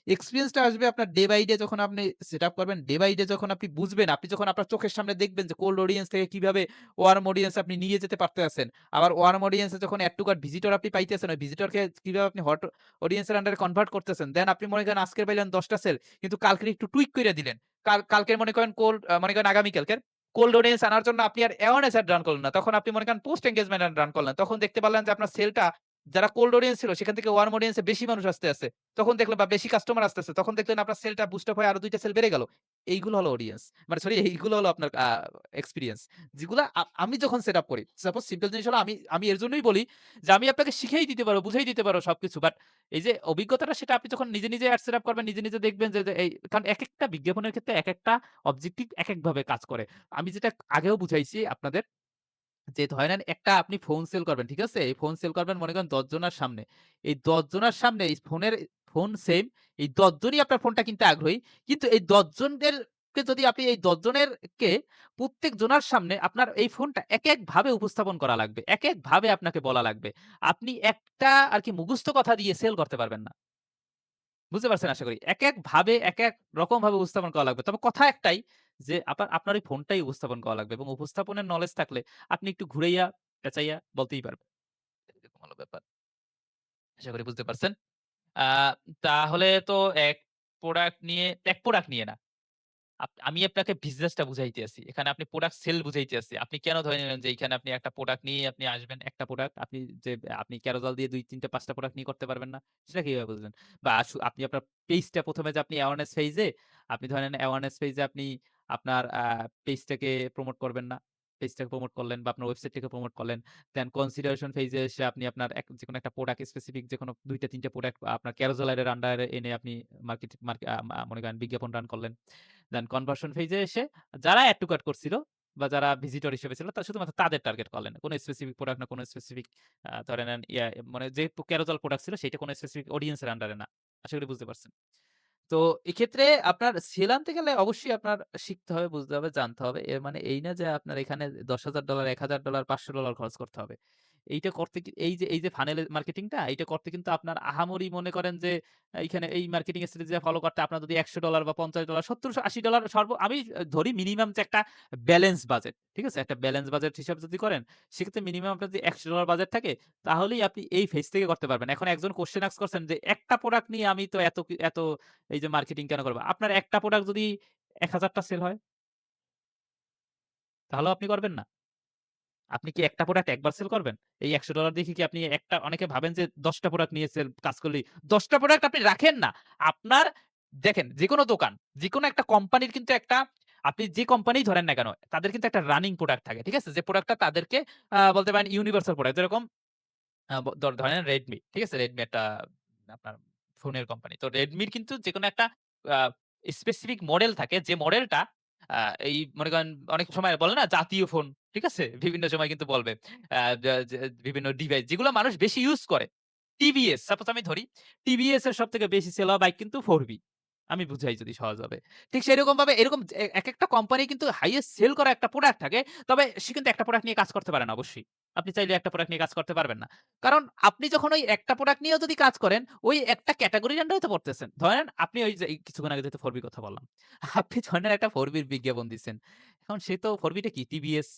এক্সপেরিয়েন্সটা আসবে আপনার ডে বাই ডে যখন আপনি সেটআপ করবেন, ডে বাই ডে যখন আপনি বুঝবেন, আপনি যখন আপনার চোখের সামনে দেখবেন যে কোল্ড অডিয়েন্স থেকে কিভাবে ওয়ার্ম অডিয়েন্স আপনি নিয়ে যেতে পারতেছেন। আবার ওয়ার্ম অডিয়েন্স এ যখন এড টু কার্ট ভিজিটর আপনি পাইতেছেন, ওই ভিজিটরকে কিভাবে আপনি হট অডিয়েন্স এর আন্ডারে কনভার্ট করতেছেন। দেন আপনি মনে করেন আজকের পাইলেন ১০ টা সেল কিন্তু কালকের একটু টুইক কইরা দিলেন। কালকের মনে করেন আগামীকালকের কোল্ড অডিয়েন্স আনার জন্য আপনি আর অ্যাওয়ারনেস এড রান করলেন না। তখন আপনি মনে করেন পোস্ট এনগেজমেন্ট এড রান করলেন। তখন দেখতে পারলেন যে আপনার সেলটা যারা কোল্ড অডিয়েন্স ছিল সেখান থেকে ওয়ার্ম অডিয়েন্স এ বেশি মানুষ আসতে। তখন দেখলেন বা বেশি কাস্টমার আসতেছে। তখন দেখলেন আপনার সেলটা বুস্ট আপ হয়ে আরো ২ টা সেল বেড়ে গেল। এইগুলো হলো অডিয়েন্স। মানে সরি এইগুলো হলো আপনার এক্সপেরিয়েন্স। যেগুলা আমি যখন সেটআপ করি। সাপোজ সিম্পল জিনিস হলো আমি এর জন্যই বলি যে আমি আপনাকে শিখাই দিতে পারবো, বুঝাই দিতে পারবো সবকিছু। বাট এই যে অভিজ্ঞতাটা সেটা আপনি যখন নিজে অ্যাড সেটআপ করবেন, নিজে দেখবেন যে এই কারণ একেকটা বিজ্ঞাপনের ক্ষেত্রে একেকটা অবজেক্টিভ একেকভাবে কাজ করে। আমি যেটা আগেও বুঝাইছি আপনাদের যে ধরেন একটা আপনি ফোন সেল করবেন, ঠিক আছে? এই ফোন সেল করবেন মনে করেন ১০ জনের সামনে। এই ১০ জনের সামনে এই ফোন সেম। এই ১০ জনই আপনার ফোনটা কিনতে আগ্রহী। কিন্তু এই ১০ জনেরকে যদি আপনি এই ১০ জনেরকে প্রত্যেক জনার সামনে আপনার এই ফোনটা একেকভাবে উপস্থাপন করা লাগবে। একেকভাবে আপনাকে বলা লাগবে। আপনি একটা আরকি মুখস্থ কথা দিয়ে সেল করতে পারবেন না। বুঝতে পারছেন আশা করি। একেকভাবে একেক রকমভাবে উপস্থাপন করা লাগবে। তবে কথা একটাই যে আপনার ওই ফোনটাই উপস্থাপন করা লাগবে এবং উপস্থাপনের নলেজ থাকলে আপনি একটু ঘুরাইয়া পেঁচাইয়া বলতেই পারবেন। এরকম হলো ব্যাপার। আশা করি বুঝতে পারছেন। আ তাহলে তো এক প্রোডাক্ট নিয়ে না। আমি আপনাকে বিজনেসটা বুঝাইতে আছি। এখানে আপনি প্রোডাক্ট সেল বুঝাইতে আছি। আপনি কেন ধরে নিলেন যে এইখানে আপনি একটা প্রোডাক্ট নিয়ে আপনি আসবেন, একটা প্রোডাক্ট আপনি Carousel দিয়ে ২, ৩ টে ৫ টা প্রোডাক্ট নিয়ে করতে পারবেন না? সেটা কিভাবে বুঝলেন? বা আপনি আপনার পেজটা ১ম এ যে আপনি অ্যাওয়ারনেস ফেইজ এ আপনি ধরেন অ্যাওয়ারনেস ফেইজ এ আপনি আপনার পেজটাকে প্রমোট করবেন না। পেজটাকে প্রমোট করলেন বা আপনার ওয়েবসাইটটাকে প্রমোট করলেন। দেন কনসিডারেশন ফেইজ এ এসে আপনি আপনার যেকোনো একটা প্রোডাক্ট স্পেসিফিক যেকোনো ২ টা ৩ টা প্রোডাক্ট আপনার Carousel এর আন্ডারে এনে আপনি মার্কেট মার্কে আ মা মনে করেন বিজ্ঞাপন রান করলেন। দেন কনভার্সন ফেজ এ এসে যারা এড টু কার্ট করছিল বা যারা ভিজিটর হিসেবে ছিল শুধুমাত্র তাদের টার্গেট করলেন। কোন স্পেসিফিক প্রোডাক্ট না কোন স্পেসিফিক ধরে নেন মানে যে Carousel প্রোডাক্ট ছিল সেটা কোন স্পেসিফিক অডিয়েন্স এর আন্ডার এ না। আশা করি বুঝতে পারছেন। তো এক্ষেত্রে আপনার সেল আনতে গেলে অবশ্যই আপনার শিখতে হবে, বুঝতে হবে, জানতে হবে। এর মানে এই না যে আপনার এখানে $১০,০০০, $১,০০০, $৫০০ খরচ করতে হবে। এইটা করতে কি এই যে ফানেল মার্কেটিং টা এইটা করতে কিন্তু আপনার আহামরি মনে করেন যে এইখানে এই মার্কেটিং স্ট্র্যাটেজি ফলো করতে আপনার যদি $১০০ বা $৫০, $৭০, $৮০ আমি ধরি মিনিমাম যে একটা ব্যালেন্স বাজেট। ঠিক আছে? একটা ব্যালেন্স বাজেট হিসাব যদি করেন, সেক্ষেত্রে মিনিমাম আপনার যদি $১০০ বাজেট থাকে তাহলেই আপনি এই ফেজ থেকে করতে পারবেন। এখন একজন কোয়েশ্চেন আস্ক করছেন যে একটা প্রোডাক্ট নিয়ে আমি তো এত এই যে মার্কেটিং কেন করব? আপনার একটা প্রোডাক্ট যদি ১,০০০ টা সেল হয়, তাহলেও আপনি করবেন না? আপনি কি একটা প্রোডাক্ট একবার সেল করবেন? এই $১০০ দিয়ে কি আপনি অনেকে ভাবেন যে ১০ টা প্রোডাক্ট নিয়ে কাজ করলেই ১০ টা প্রোডাক্ট আপনি রাখেন না। আপনার দেখেন যেকোনো দোকান, যেকোনো একটা কোম্পানির কিন্তু আপনি যে কোম্পানিই ধরেন না কেন, তাদের কিন্তু একটা রানিং প্রোডাক্ট থাকে। ঠিক আছে? যে প্রোডাক্টটা তাদেরকে বলতে পারেন ইউনিভার্সাল প্রোডাক্ট। যেরকম আ ব ধ ধরেন Redmi, ঠিক আছে? Redmi একটা আপনার ফোনের কোম্পানি। তো Redmi র কিন্তু যেকোনো একটা আ স্পেসিফিক মডেল থাকে যে মডেলটা আ এই মনে করেন অনেক সময় বলে না জাতীয় ফোন, ঠিক আছে? বিভিন্ন সময় কিন্তু বলবে। আ যা যে বিভিন্ন ডিভাইস যেগুলো মানুষ বেশি ইউজ করে। টিভিএস সাপোজ আমি ধরি, টিভিএস এর সবথেকে বেশি সেল হওয়া বাইক কিন্তু 4বি। আমি বুঝাই যদি সহজভাবে। ঠিক সেরকমভাবে এরকম একেকটা কোম্পানি কিন্তু হাইয়েস্ট সেল করা একটা প্রোডাক্ট থাকে। তবে সে কিন্তু একটা প্রোডাক্ট নিয়ে কাজ করতে পারে না অবশ্যই। আপনি চাইলে একটা প্রোডাক্ট নিয়ে কাজ করতে পারবেন না। কারণ আপনি যখন ওই একটা প্রোডাক্ট নিয়েও যদি কাজ করেন, ওই একটা ক্যাটেগরির আন্ডারে তো পড়তেছেন। ধরেন আপনি ওই যে এই কিছুক্ষণ আগে যেহেতু 4বি কথা বললাম। আপনি ধরেন একটা 4বির বিজ্ঞাপন দিচ্ছেন। এখন সে তো 4বি টা কি? টিভিএস,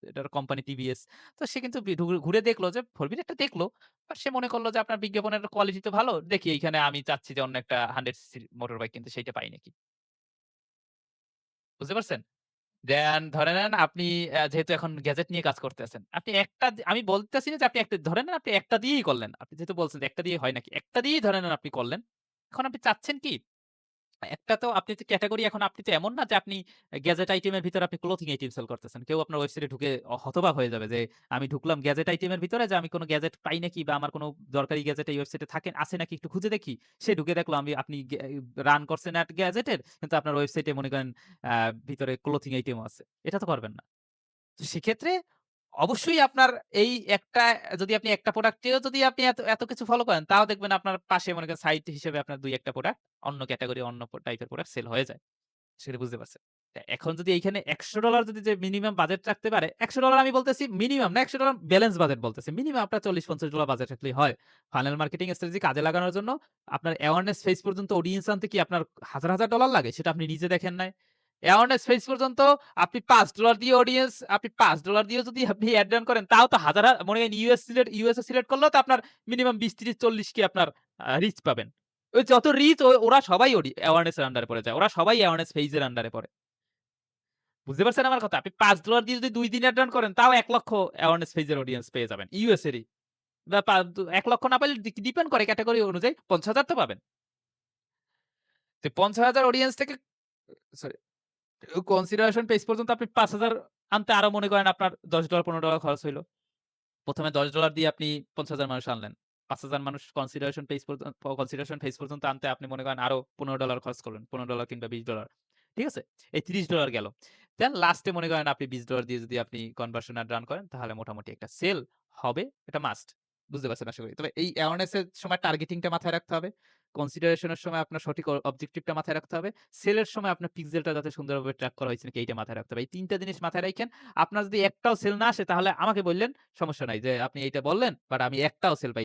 এটার কোম্পানি টিভিএস। তো সে কিন্তু ঘুরে দেখলো যে 4বি টা একটা দেখলো। আর সে মনে করল যে আপনার বিজ্ঞাপনের কোয়ালিটি তো ভালো। দেখি এইখানে আমি চাচ্ছি যে অন্য একটা 100 সিসির মোটর বাইক কিনতে সেইটা পাই নাকি। বুঝতে পারছেন? দেন ধরে নেন আপনি যেহেতু এখন গ্যাজেট নিয়ে কাজ করতেছেন। আপনি একটা আমি বলতেছি না যে আপনি একটা ধরে নেন আপনি একটা দিয়েই করলেন। আপনি যেহেতু বলছেন যে একটা দিয়ে হয় নাকি? একটা দিয়েই ধরে নেন আপনি করলেন। এখন আপনি চাচ্ছেন কি একটা তো আপনি তো ক্যাটেগরি এখন আপনি তো এমন না যে আপনি গ্যাজেট আইটেম এর ভিতরে আপনি ক্লথিং আইটেম সেল করতেছেন। কেউ আপনার ওয়েবসাইটে ঢুকে হতবাক হয়ে যাবে যে আমি ঢুকলাম গ্যাজেট আইটেম এর ভিতরে যে আমি কোন গ্যাজেট পাই নাকি বা আমার কোন দরকারি গ্যাজেট এই ওয়েবসাইটে থাকে আছে নাকি একটু খুঁজে দেখি। সে ঢুকে দেখলো আপনি রান করছেন গ্যাজেটের কিন্তু আপনার ওয়েবসাইটে মনে করেন আ ভিতরে ক্লথিং আইটেমও আছে। এটা তো করবেন না। তো সেক্ষেত্রে অবশ্যই আপনার এই একটা যদি আপনি একটা প্রোডাক্টেও যদি আপনি এত কিছু ফলো করেন, তাও দেখবেন আপনার পাশে মনে করেন সাইড হিসেবে আপনার ২-১ টা প্রোডাক্ট অন্য ক্যাটেগরি অন্য টাইপের প্রোডাক্ট সেল হয়ে যায়। সেটা বুঝতে পারছেন। এখন যদি এইখানে $১০০ যদি যে মিনিমাম বাজেট রাখতে পারে, $১০০ আমি বলতেছি মিনিমাম না $১০০ ব্যালেন্স বাজেট বলতেছি। মিনিমাম আপনার $৪০-৫০ বাজেট রাখলেই হয়। ফানেল মার্কেটিং স্ট্র্যাটেজি কাজে লাগানোর জন্য আপনার অ্যাওয়ারনেস ফেজ পর্যন্ত অডিয়েন্স আনতে কি আপনার হাজার ডলার লাগে? সেটা আপনি নিজে দেখেন নাই। অ্যাওয়ারনেস ফেজ পর্যন্ত আপনি $৫ দিয়ে অডিয়েন্স আপনি $৫ দিয়েও যদি আপনি এড রান করেন তাও তো মনে করেন ইউএসএ সিলেক্ট করলেও তো আপনার মিনিমাম ২০, ৩০, ৪০ কে আপনার রিচ পাবেন। ওই যত রিচ ওরা সবাই অ্যাওয়ারনেস এর আন্ডারে পড়ে যায়। ওরা সবাই অ্যাওয়ারনেস ফেজ এর আন্ডারে পড়ে। বুঝতে পারছেন আমার কথা? আপনি $৫ দিয়ে যদি ২ দিন এড রান করেন তাও ১,০০,০০০ অ্যাওয়ারনেস ফেজ এর অডিয়েন্স পেয়ে যাবেন। ইউএস এরই। বা ১,০০,০০০ না পাইলে ডিপেন্ড করে ক্যাটেগরি অনুযায়ী ৫০,০০০ তো পাবেন। তো ৫০,০০০ অডিয়েন্স থেকে সরি কনসিডারেশন পেজ পর্যন্ত আপনি ৫,০০০ আনতে আরো মনে করেন আপনার $১০ $১৫ খরচ হইল। ১ম এ $১০ দিয়ে আপনি ৫০,০০০ মানুষ আনলেন। ৫,০০০ মানুষ কনসিডারেশন ফেজ পর্যন্ত আনতে আপনি মনে করেন আরো $১৫ খরচ করলেন। $১৫ কিংবা $২০। ঠিক আছে? এই $৩০ গেল। দেন লাস্টে মনে করেন আপনি $২০ দিয়ে যদি আপনি কনভার্সন এড রান করেন তাহলে মোটামুটি একটা সেল হবে। এটা মাস্ট। বুঝতে পারছেন আশা করি। তবে এই অ্যাওয়ারনেস এর সময় টার্গেটিং টা মাথায় রাখতে হবে। কনসিডারেশন এর সময় আপনার সঠিক অবজেক্টিভ টা মাথায় রাখতে হবে। সেল এর সময় আপনার পিক্সেলটা যাতে সুন্দরভাবে ট্র্যাক করা হয়েছে নাকি এইটা মাথায় রাখতে হবে। এই ৩ টা জিনিস মাথায় রাইখেন। আপনার যদি একটাও সেল না আসে তাহলে আমাকে বললেন, সমস্যা নাই যে আপনি এইটা বললেন বাট আমি একটাও সেল পাই